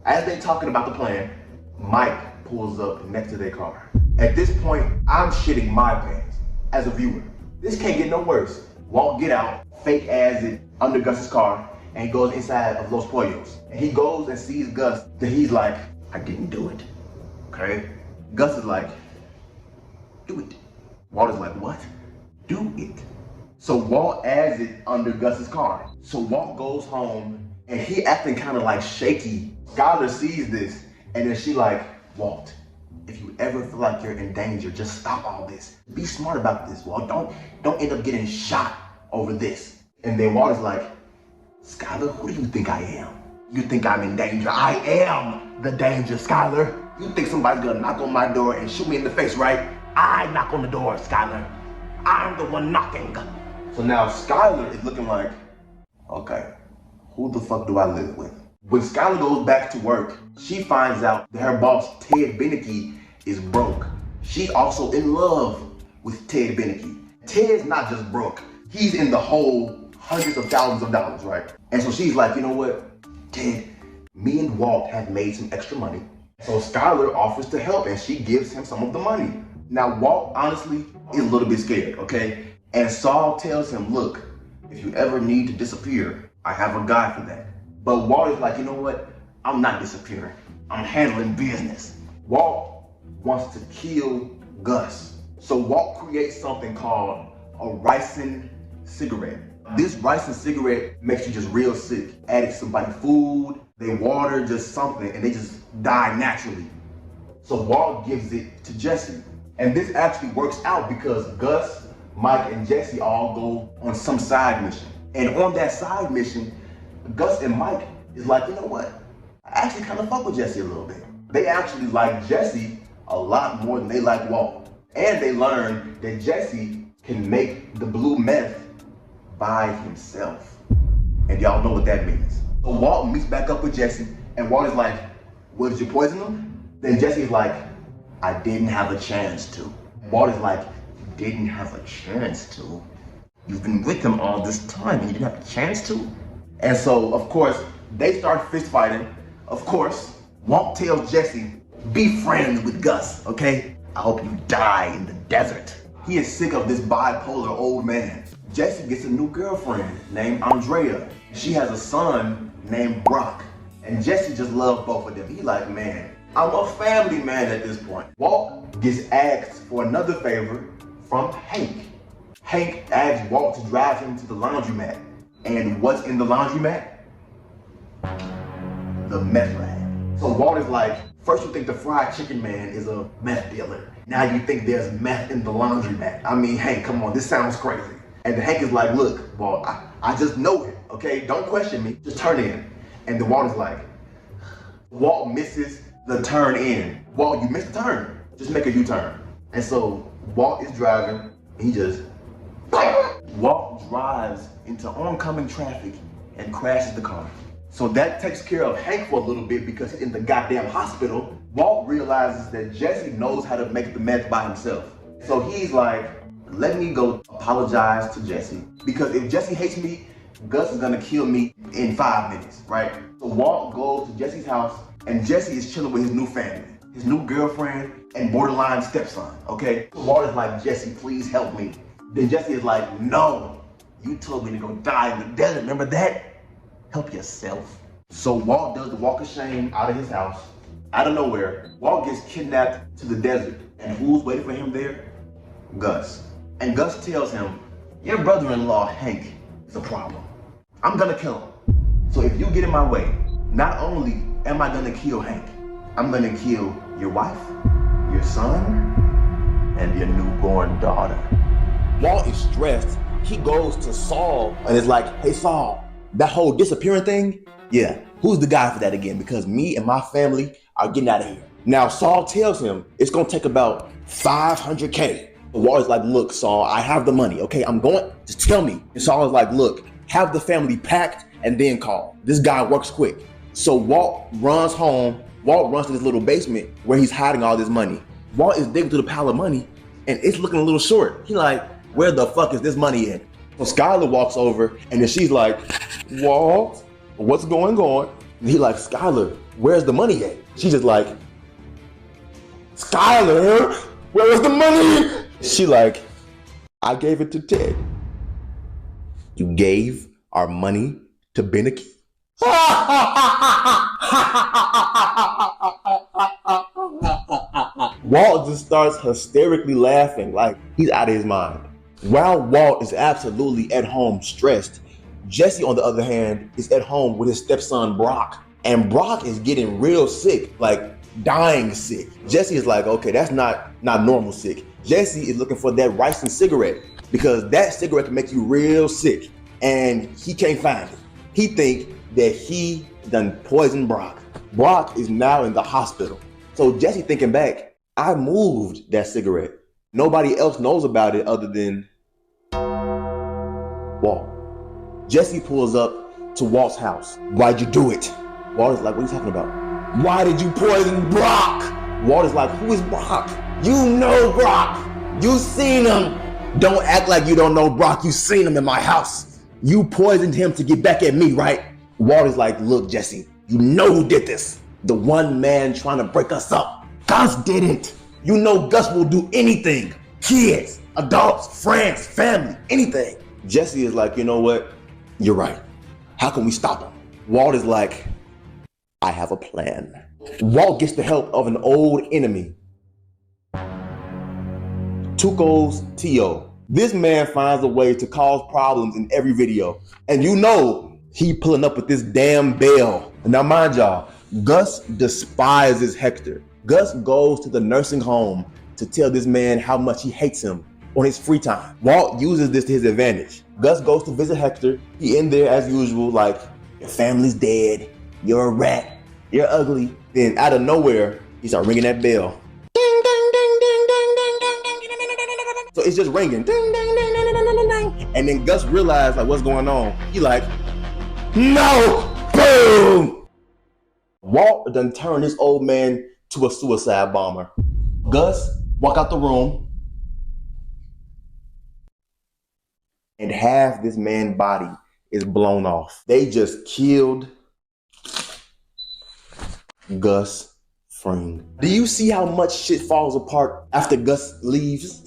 As they're talking about the plan, Mike pulls up next to their car. At this point, I'm shitting my pants as a viewer. This can't get no worse. Walt get out, fake ass it under Gus's car, and he goes inside of Los Pollos. And he goes and sees Gus, then he's like, I didn't do it, okay? Gus is like, do it. Walt is like, what? Do it. So Walt adds it under Gus's car. So Walt goes home and he acting kind of like shaky. Skylar sees this and then she like, Walt, if you ever feel like you're in danger, just stop all this. Be smart about this, Walt. Don't end up getting shot over this. And then Walt is like, Skylar, who do you think I am? You think I'm in danger? I am the danger, Skylar. You think somebody's gonna knock on my door and shoot me in the face, right? I knock on the door, Skylar. I'm the one knocking. So now Skylar is looking like, okay, who the fuck do I live with? When Skylar goes back to work, she finds out that her boss, Ted Beneke, is broke. She's also in love with Ted Beneke. Ted's not just broke, he's in the hole hundreds of thousands of dollars, right? And so she's like, you know what, Ted, me and Walt have made some extra money. So Skylar offers to help and she gives him some of the money. Now Walt honestly is a little bit scared, okay? And Saul tells him, look, if you ever need to disappear, I have a guy for that. But Walt is like, you know what? I'm not disappearing. I'm handling business. Walt wants to kill Gus. So Walt creates something called a ricin cigarette. This ricin cigarette makes you just real sick. Add it to somebody food, they water, just something, and they just die naturally. So Walt gives it to Jesse. And this actually works out because Gus, Mike, and Jesse all go on some side mission. And on that side mission, Gus and Mike is like, you know what? I actually kind of fuck with Jesse a little bit. They actually like Jesse a lot more than they like Walt. And they learn that Jesse can make the blue meth by himself. And y'all know what that means. So Walt meets back up with Jesse, and Walt is like, well, did you poison him? Then Jesse's like, I didn't have a chance to. Walt is like, you didn't have a chance to? You've been with him all this time and you didn't have a chance to? And so, of course, they start fist fighting. Of course, Walt tells Jesse, be friends with Gus, okay? I hope you die in the desert. He is sick of this bipolar old man. Jesse gets a new girlfriend named Andrea. She has a son named Brock. And Jesse just loves both of them. He like, man, I'm a family man at this point. Walt gets asked for another favor from Hank. Hank asks Walt to drive him to the laundromat. And what's in the laundromat? The meth lab. So Walt is like, first you think the fried chicken man is a meth dealer. Now you think there's meth in the laundromat. I mean, Hank, come on, this sounds crazy. And Hank is like, look, Walt, I just know it, okay? Don't question me, just turn in. And the Walt is like, Walt misses the turn in. Walt, you missed the turn. Just make a U-turn. And so Walt is driving, and he just, Walt drives into oncoming traffic and crashes the car. So that takes care of Hank for a little bit because he's in the goddamn hospital. Walt realizes that Jesse knows how to make the meth by himself. So he's like, let me go apologize to Jesse, because if Jesse hates me, Gus is gonna kill me in 5 minutes, right? So Walt goes to Jesse's house, and Jesse is chilling with his new family, his new girlfriend and borderline stepson, okay? So Walt is like, Jesse, please help me. Then Jesse is like, no, you told me to go die in the desert, remember that? Help yourself. So Walt does the walk of shame out of his house. Out of nowhere, Walt gets kidnapped to the desert, and who's waiting for him there? Gus. And Gus tells him, your brother-in-law, Hank, is a problem. I'm gonna kill him. So if you get in my way, not only am I gonna kill Hank, I'm gonna kill your wife, your son, and your newborn daughter. Walt is stressed. He goes to Saul and is like, hey Saul, that whole disappearing thing, yeah, who's the guy for that again? Because me and my family are getting out of here. Now Saul tells him it's gonna take about $500K. Walt is like, look, Saul, I have the money, okay? I'm going, just tell me. And Saul is like, look, have the family packed and then call. This guy works quick. So Walt runs home. Walt runs to this little basement where he's hiding all this money. Walt is digging through the pile of money and it's looking a little short. He's like, where the fuck is this money in? So Skylar walks over and then she's like, Walt, what's going on? And he's like, Skylar, where's the money at? She's just like, Skylar, where is the money? She like, I gave it to Ted. You gave our money to Beneke? Walt just starts hysterically laughing like he's out of his mind. While Walt is absolutely at home stressed, Jesse, on the other hand, is at home with his stepson Brock. And Brock is getting real sick, like dying sick. Jesse is like, okay, that's not normal sick. Jesse is looking for that ricin cigarette because that cigarette can make you real sick. And he can't find it. He think that he done poisoned Brock. Brock is now in the hospital. So Jesse thinking back, I moved that cigarette. Nobody else knows about it other than Walt. Jesse pulls up to Walt's house. Why'd you do it? Walt is like, what are you talking about? Why did you poison Brock? Walt is like, who is Brock? You know Brock. You seen him. Don't act like you don't know Brock. You seen him in my house. You poisoned him to get back at me, right? Walt is like, look, Jesse, you know who did this. The one man trying to break us up. Gus didn't. You know Gus will do anything. Kids, adults, friends, family, anything. Jesse is like, you know what? You're right. How can we stop him? Walt is like, I have a plan. Walt gets the help of an old enemy. Tuco's T.O. This man finds a way to cause problems in every video. And you know he pulling up with this damn bell. Now mind y'all, Gus despises Hector. Gus goes to the nursing home to tell this man how much he hates him on his free time. Walt uses this to his advantage. Gus goes to visit Hector. He in there as usual, like, your family's dead, you're a rat, you're ugly. Then out of nowhere, he starts ringing that bell. Ding, ding, ding, ding, ding, ding, ding, ding, ding, ding, ding, ding. So it's just ringing. Ding, ding, ding, ding, ding, ding, ding. And then Gus realized like what's going on. He like, no! Boom! Walt done turned this old man to a suicide bomber. Gus walk out the room and half this man's body is blown off. They just killed Gus Fring. Do you see how much shit falls apart after Gus leaves?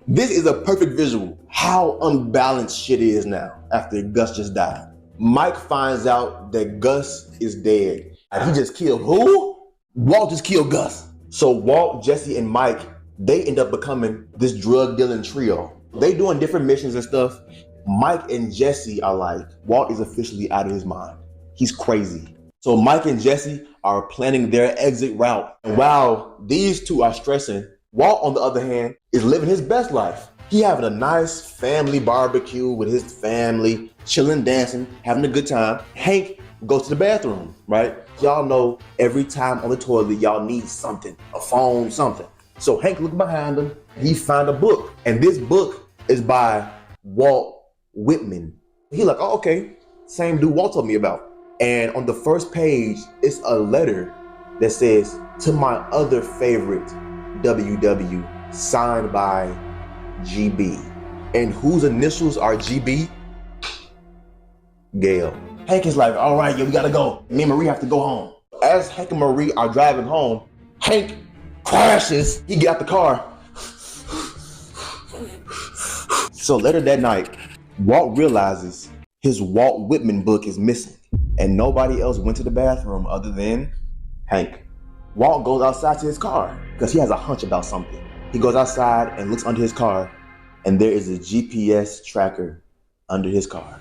This is a perfect visual how unbalanced shit is now after Gus just died. Mike finds out that Gus is dead. And he just killed who? Walt just killed Gus. So Walt, Jesse, and Mike, they end up becoming this drug dealing trio. They doing different missions and stuff. Mike and Jesse are like, Walt is officially out of his mind. He's crazy. So Mike and Jesse are planning their exit route. And while these two are stressing, Walt, on the other hand, is living his best life. He having a nice family barbecue with his family, chilling, dancing, having a good time. Hank goes to the bathroom, right? Y'all know every time on the toilet, y'all need something, a phone, something. So Hank looked behind him, he found a book. And this book is by Walt Whitman. He like, oh, okay, same dude Walt told me about. And on the first page, it's a letter that says, to my other favorite, WW, signed by GB. And whose initials are GB? Gail. Hank is like, all right, yeah, we gotta go. Me and Marie have to go home. As Hank and Marie are driving home, Hank crashes. He get out the car. So later that night, Walt realizes his Walt Whitman book is missing and nobody else went to the bathroom other than Hank. Walt goes outside to his car because he has a hunch about something. He goes outside and looks under his car and there is a GPS tracker under his car.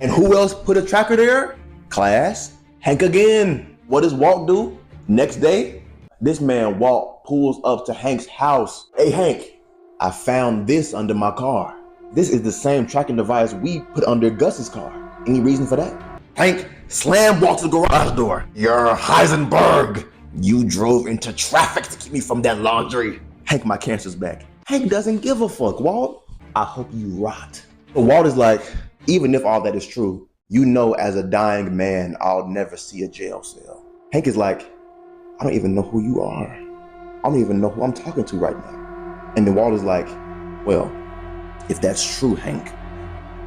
And who else put a tracker there? Class, Hank again. What does Walt do? Next day, this man Walt pulls up to Hank's house. Hey Hank, I found this under my car. This is the same tracking device we put under Gus's car. Any reason for that? Hank slammed Walt to the garage door. You're Heisenberg. You drove into traffic to keep me from that laundry. Hank, my cancer's back. Hank doesn't give a fuck, Walt. I hope you rot. But Walt is like, even if all that is true, you know as a dying man, I'll never see a jail cell. Hank is like, I don't even know who you are. I don't even know who I'm talking to right now. And then Walt is like, well, if that's true, Hank,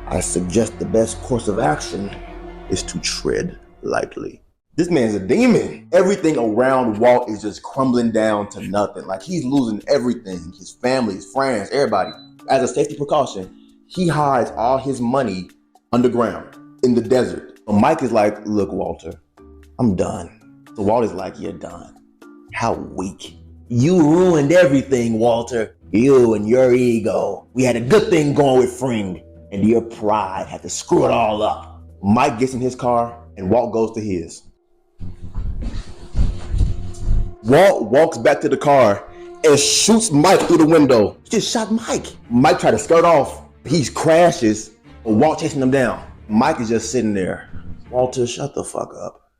I suggest the best course of action is to tread lightly. This man's a demon. Everything around Walt is just crumbling down to nothing. Like he's losing everything, his family, his friends, everybody. As a safety precaution, he hides all his money underground in the desert. So Mike is like, look, Walter, I'm done. So Walt is like, you're done. How weak. You ruined everything, Walter. You and your ego. We had a good thing going with Fring, and your pride had to screw it all up. Mike gets in his car, and Walt goes to his. Walt walks back to the car and shoots Mike through the window. He just shot Mike. Mike tried to skirt off. He crashes, but Walt chasing him down. Mike is just sitting there. Walter, shut the fuck up.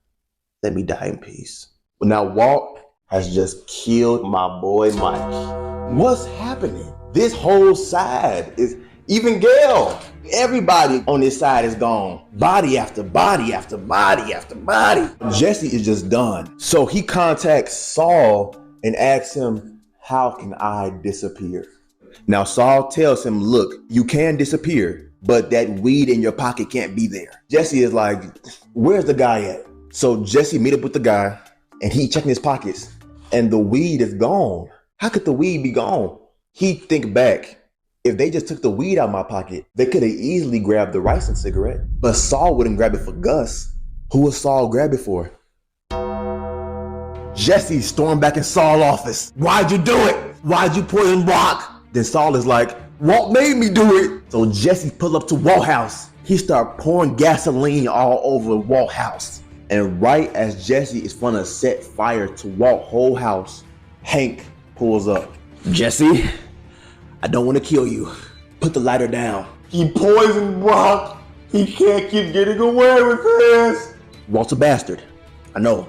Let me die in peace. But now Walt has just killed my boy Mike. What's happening? This whole side is, even Gail, everybody on this side is gone. Body after body after body after body. Jesse is just done. So he contacts Saul and asks him, how can I disappear? Now Saul tells him, look, you can disappear, but that weed in your pocket can't be there. Jesse is like, where's the guy at? So Jesse meet up with the guy and he checking his pockets and the weed is gone. How could the weed be gone? He think back. If they just took the weed out of my pocket, they could have easily grabbed the rice and cigarette. But Saul wouldn't grab it for Gus. Who would Saul grab it for? Jesse stormed back in Saul's office. Why'd you do it? Why'd you poison Brock? Then Saul is like, Walt made me do it. So Jesse pulled up to Walt's house. He started pouring gasoline all over Walt's house. And right as Jesse is gonna set fire to Walt's whole house, Hank pulls up. Jesse, I don't want to kill you. Put the lighter down. He poisoned Brock. He can't keep getting away with this. Walt's a bastard. I know.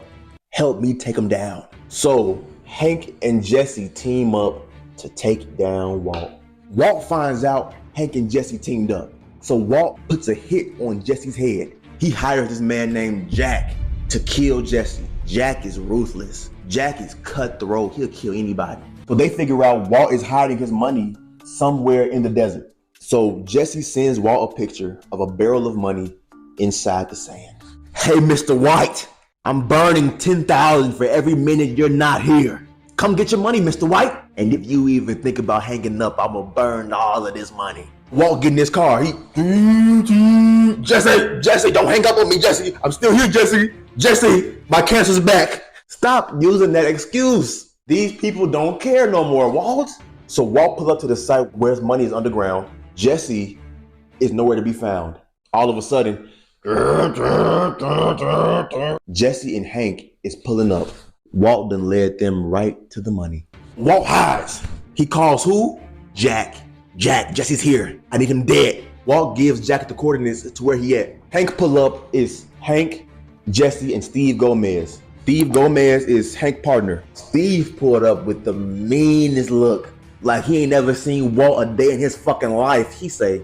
Help me take him down. So Hank and Jesse team up to take down Walt. Walt finds out Hank and Jesse teamed up. So Walt puts a hit on Jesse's head. He hires this man named Jack to kill Jesse. Jack is ruthless. Jack is cutthroat. He'll kill anybody. So they figure out Walt is hiding his money somewhere in the desert. So Jesse sends Walt a picture of a barrel of money inside the sand. Hey, Mr. White, I'm burning 10,000 for every minute you're not here. Come get your money, Mr. White. And if you even think about hanging up, I'm gonna burn all of this money. Walt get in his car. Jesse, don't hang up on me, Jesse. I'm still here, Jesse. Jesse, my cancer's back. Stop using that excuse. These people don't care no more, Walt. So Walt pulls up to the site where his money is underground. Jesse is nowhere to be found. All of a sudden, Jesse and Hank is pulling up. Walt then led them right to the money. Walt hides. He calls who? Jack. Jack, Jesse's here. I need him dead. Walt gives Jack the coordinates to where he at. Hank pull up is Hank, Jesse, and Steve Gomez. Steve Gomez is Hank's partner. Steve pulled up with the meanest look. Like he ain't never seen Walt a day in his fucking life. He say,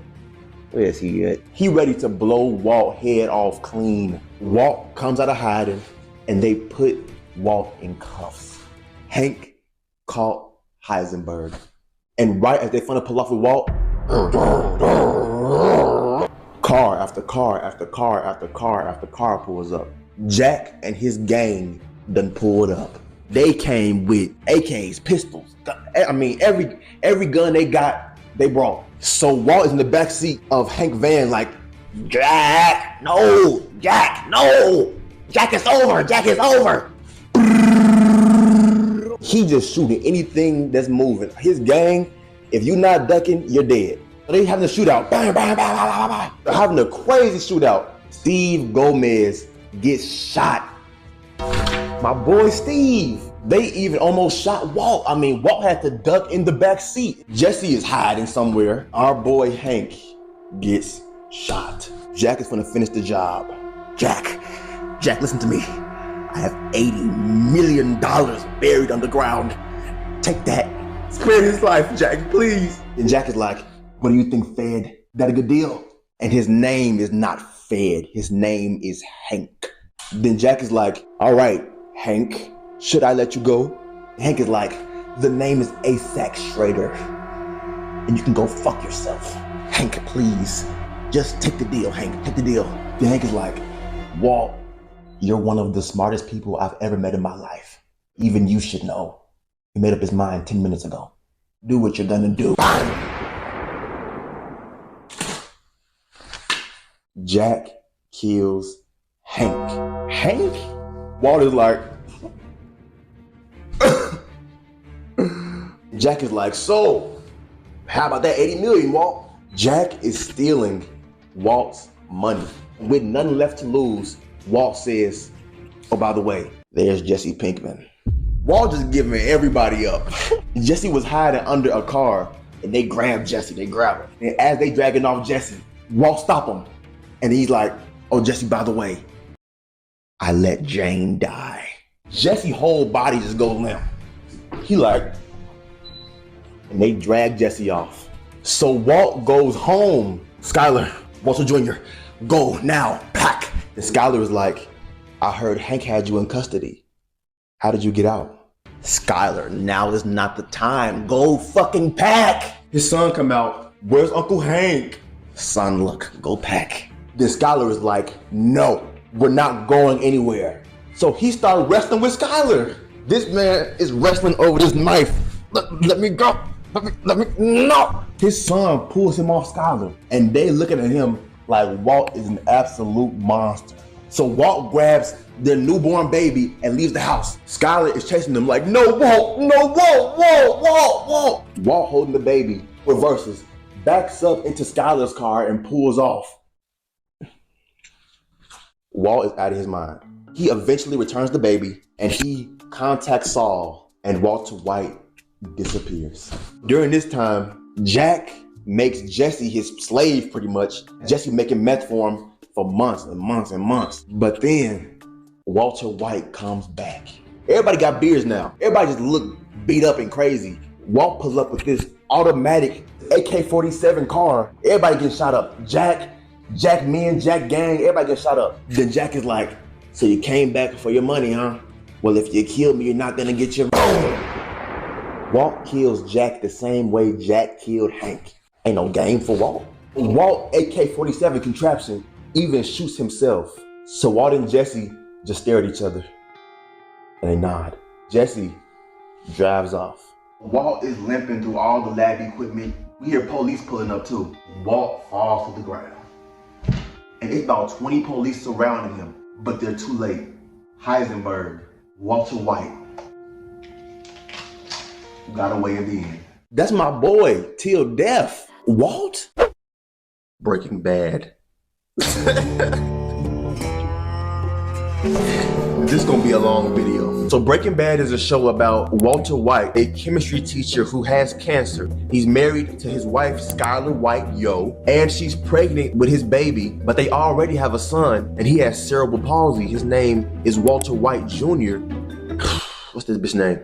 where's he at? He ready to blow Walt head off clean. Walt comes out of hiding and they put Walt in cuffs. Hank caught Heisenberg. And right as they finna pull off with Walt, car after car after car after car after car pulls up. Jack and his gang done pulled up. They came with AKs, pistols. I mean, every gun they got, they brought. So Walt is in the back seat of Hank van like, Jack, no, Jack, no. Jack is over, Jack is over. He just shooting anything that's moving. His gang, if you're not ducking, you're dead. So they having a shootout. Bang, bang, bang, bang, bang. They're having a crazy shootout. Steve Gomez gets shot. My boy Steve. They even almost shot Walt. I mean, Walt had to duck in the back seat. Jesse is hiding somewhere. Our boy Hank gets shot. Jack is gonna finish the job. Jack, listen to me. I have $80 million buried underground. Take that. Spare his life, Jack, please. And Jack is like, what do you think, Fed? That a good deal? And his name is not Fed. His name is Hank. Then Jack is like, all right, Hank, should I let you go? Hank is like, the name is Asac Schrader. And you can go fuck yourself. Hank, please. Just take the deal, Hank. Take the deal. Then Hank is like, Walt, you're one of the smartest people I've ever met in my life. Even you should know. He made up his mind 10 minutes ago. Do what you're gonna do. Bang! Jack kills Hank. Hank? Walt is like, Jack is like, so, how about that 80 million, Walt? Jack is stealing Walt's money. With nothing left to lose, Walt says, oh, by the way, there's Jesse Pinkman. Walt just giving everybody up. Jesse was hiding under a car and they grabbed Jesse, they grab him. And as they dragging off Jesse, Walt stop him. And he's like, oh, Jesse, by the way, I let Jane die. Jesse's whole body just goes limp. He like, and they drag Jesse off. So Walt goes home. Skyler, Walter Jr., go now, pack. And Skyler is like, I heard Hank had you in custody. How did you get out? Skyler, now is not the time. Go fucking pack. His son come out, where's Uncle Hank? Son, look, go pack. Then Skylar is like, no, we're not going anywhere. So he started wrestling with Skylar. This man is wrestling over this knife. Let me go. Let me, no. His son pulls him off Skylar, and they looking at him like Walt is an absolute monster. So Walt grabs their newborn baby and leaves the house. Skylar is chasing them like, no, Walt, no, Walt. Walt holding the baby, reverses, backs up into Skylar's car and pulls off. Walt is out of his mind. He eventually returns the baby and he contacts Saul, and Walter White disappears. During this time, Jack makes Jesse his slave pretty much. Jesse making meth for him for months and months and months. But then Walter White comes back. Everybody got beards now. Everybody just look beat up and crazy. Walt pulls up with this automatic AK-47 car. Everybody getting shot up. Jack men, Jack gang, everybody gets shot up. Then Jack is like, so you came back for your money, huh? Well, if you kill me, you're not gonna get your Walt kills Jack the same way Jack killed Hank. Ain't no game for Walt. Walt AK-47 contraption even shoots himself. So Walt and Jesse just stare at each other and they nod. Jesse drives off. Walt is limping through all the lab equipment. We hear police pulling up too. Walt falls to the ground. And it's about 20 police surrounding him, but they're too late. Heisenberg, Walter White, got away in the end. That's my boy, till death. Walt? Breaking Bad. This is gonna be a long video. So Breaking Bad is a show about Walter White, a chemistry teacher who has cancer. He's married to his wife, Skylar White, and she's pregnant with his baby, but they already have a son, and he has cerebral palsy. His name is Walter White Jr. What's this bitch name?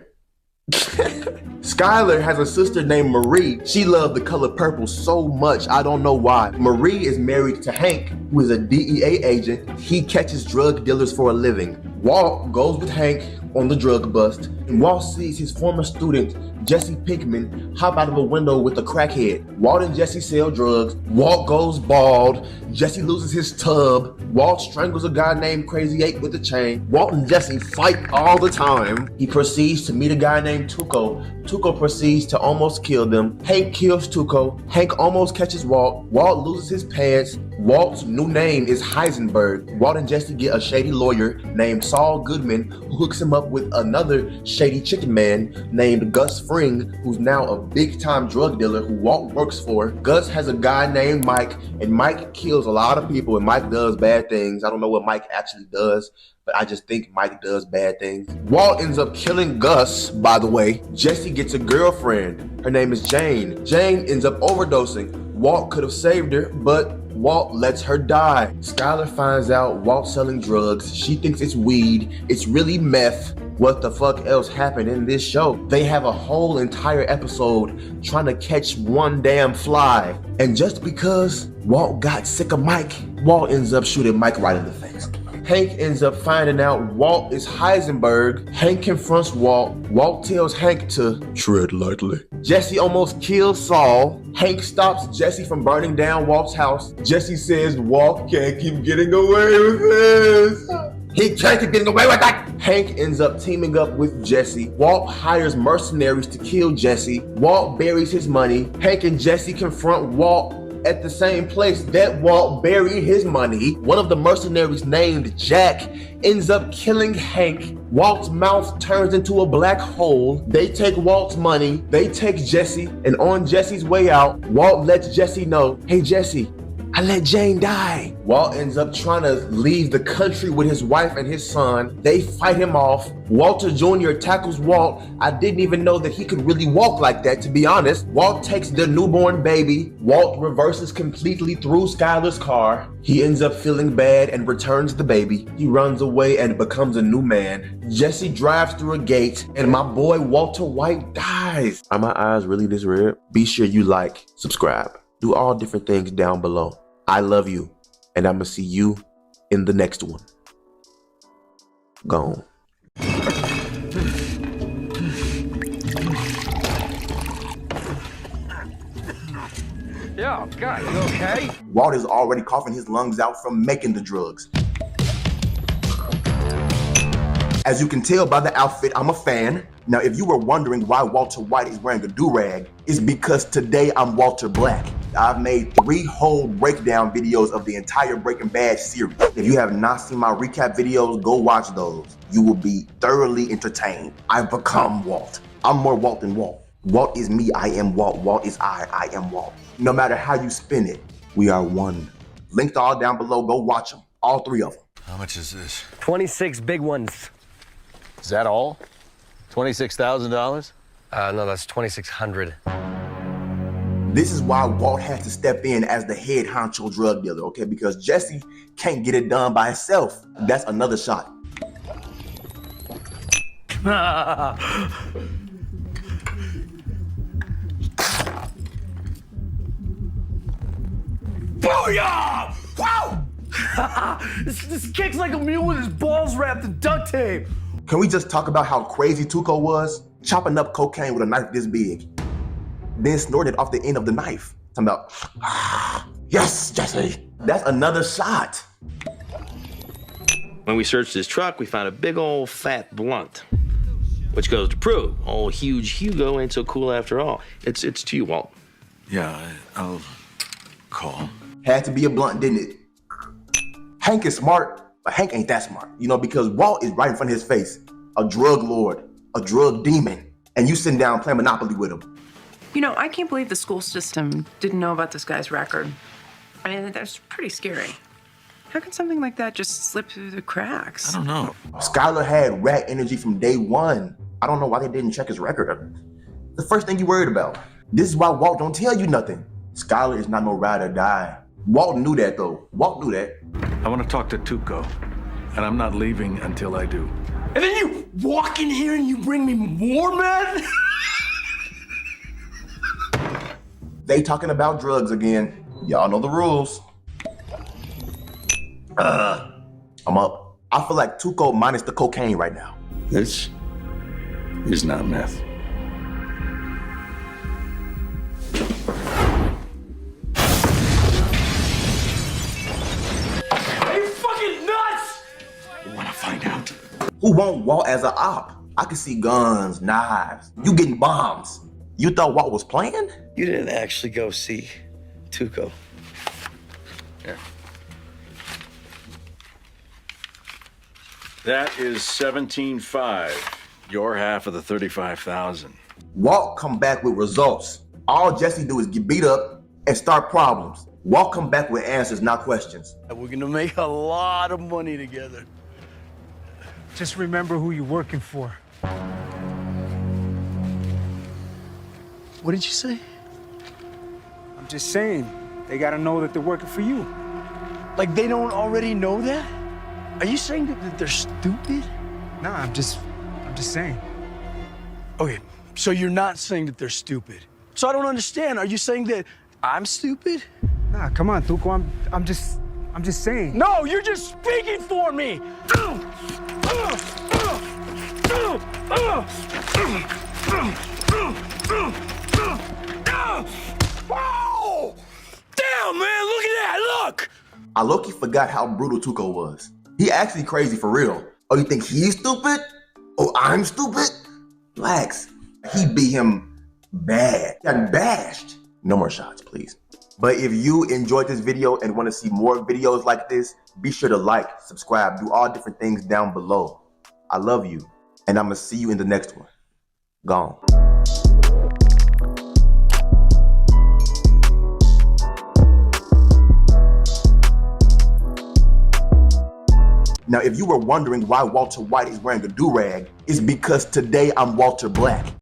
Skylar has a sister named Marie. She loved the color purple so much, I don't know why. Marie is married to Hank, who is a DEA agent. He catches drug dealers for a living. Walt goes with Hank on the drug bust, and Walt sees his former student, Jesse Pinkman, hop out of a window with a crackhead. Walt and Jesse sell drugs. Walt goes bald. Jesse loses his tub. Walt strangles a guy named Crazy 8 with a chain. Walt and Jesse fight all the time. He proceeds to meet a guy named Tuco. Tuco proceeds to almost kill them. Hank kills Tuco. Hank almost catches Walt. Walt loses his pants. Walt's new name is Heisenberg. Walt and Jesse get a shady lawyer named Saul Goodman, who hooks him up with another shady chicken man named Gus Fring, who's now a big-time drug dealer who Walt works for. Gus has a guy named Mike, and Mike kills a lot of people, and Mike does bad things. I don't know what Mike actually does, but I just think Mike does bad things. Walt ends up killing Gus, by the way. Jesse gets a girlfriend. Her name is Jane. Jane ends up overdosing. Walt could have saved her, but Walt lets her die. Skylar finds out Walt's selling drugs. She thinks it's weed. It's really meth. What the fuck else happened in this show? They have a whole entire episode trying to catch one damn fly. And just because Walt got sick of Mike, Walt ends up shooting Mike right in the face. Hank ends up finding out Walt is Heisenberg. Hank confronts Walt. Walt tells Hank to tread lightly. Jesse almost kills Saul. Hank stops Jesse from burning down Walt's house. Jesse says Walt can't keep getting away with this. He can't keep getting away with that. Hank ends up teaming up with Jesse. Walt hires mercenaries to kill Jesse. Walt buries his money. Hank and Jesse confront Walt at the same place that Walt buried his money. One of the mercenaries named Jack ends up killing Hank. Walt's mouth turns into a black hole. They take Walt's money. They take Jesse, and on Jesse's way out, Walt lets Jesse know, hey Jesse, I let Jane die. Walt ends up trying to leave the country with his wife and his son. They fight him off. Walter Jr. tackles Walt. I didn't even know that he could really walk like that, to be honest. Walt takes the newborn baby. Walt reverses completely through Skylar's car. He ends up feeling bad and returns the baby. He runs away and becomes a new man. Jesse drives through a gate and my boy Walter White dies. Are my eyes really this red? Be sure you like, subscribe, do all different things down below. I love you, and I'm gonna see you in the next one. Gone. Oh, God, you okay? Walt is already coughing his lungs out from making the drugs. As you can tell by the outfit, I'm a fan. Now, if you were wondering why Walter White is wearing a do-rag, it's because today I'm Walter Black. I've made 3 whole breakdown videos of the entire Breaking Bad series. If you have not seen my recap videos, go watch those. You will be thoroughly entertained. I've become Walt. I'm more Walt than Walt. Walt is me, I am Walt. Walt is I am Walt. No matter how you spin it, we are one. Linked all down below, go watch them. All 3 of them. How much is this? 26 big ones. Is that all? $26,000? No, that's 2,600. This is why Walt has to step in as the head honcho drug dealer, okay? Because Jesse can't get it done by himself. That's another shot. Booyah! Wow! this kicks like a mule with his balls wrapped in duct tape. Can we just talk about how crazy Tuco was? Chopping up cocaine with a knife this big. Then snorted it off the end of the knife. Talking about, yes, Jesse. That's another shot. When we searched his truck, we found a big old fat blunt, which goes to prove old huge Hugo ain't so cool after all. It's to you, Walt. Yeah, I'll call. Had to be a blunt, didn't it? Hank is smart, but Hank ain't that smart, you know, because Walt is right in front of his face. A drug lord, a drug demon, and you sitting down playing Monopoly with him. You know, I can't believe the school system didn't know about this guy's record. I mean, that's pretty scary. How can something like that just slip through the cracks? I don't know. Skylar had rat energy from day one. I don't know why they didn't check his record. The first thing you worried about. This is why Walt don't tell you nothing. Skylar is not no ride or die. Walt knew that though. Walt knew that. I want to talk to Tuco, and I'm not leaving until I do. And then you walk in here and you bring me more meth? They talking about drugs again. Y'all know the rules. I'm up. I feel like Tuco minus the cocaine right now. This is not meth. Are you fucking nuts? I want to find out. Who want Walt as an op? I can see guns, knives. You getting bombs. You thought Walt was playing? You didn't actually go see Tuco. Yeah. That is 17.5. Your half of the 35,000. Walt come back with results. All Jesse do is get beat up and start problems. Walt come back with answers, not questions. We're gonna make a lot of money together. Just remember who you're working for. What did you say? I'm just saying, they gotta know that they're working for you. Like they don't already know that? Are you saying that they're stupid? Nah, I'm just saying. Okay, so you're not saying that they're stupid. So I don't understand. Are you saying that I'm stupid? Nah, come on, Tuco, I'm just saying. No, you're just speaking for me. Oh! Damn, man, look at that, look! I low-key forgot how brutal Tuco was. He actually crazy for real. Oh, you think he's stupid? Oh, I'm stupid? Relax. He beat him bad. Got bashed. No more shots, please. But if you enjoyed this video and want to see more videos like this, be sure to like, subscribe, do all different things down below. I love you, and I'm gonna see you in the next one. Gone. Now, if you were wondering why Walter White is wearing a do-rag, it's because today I'm Walter Black.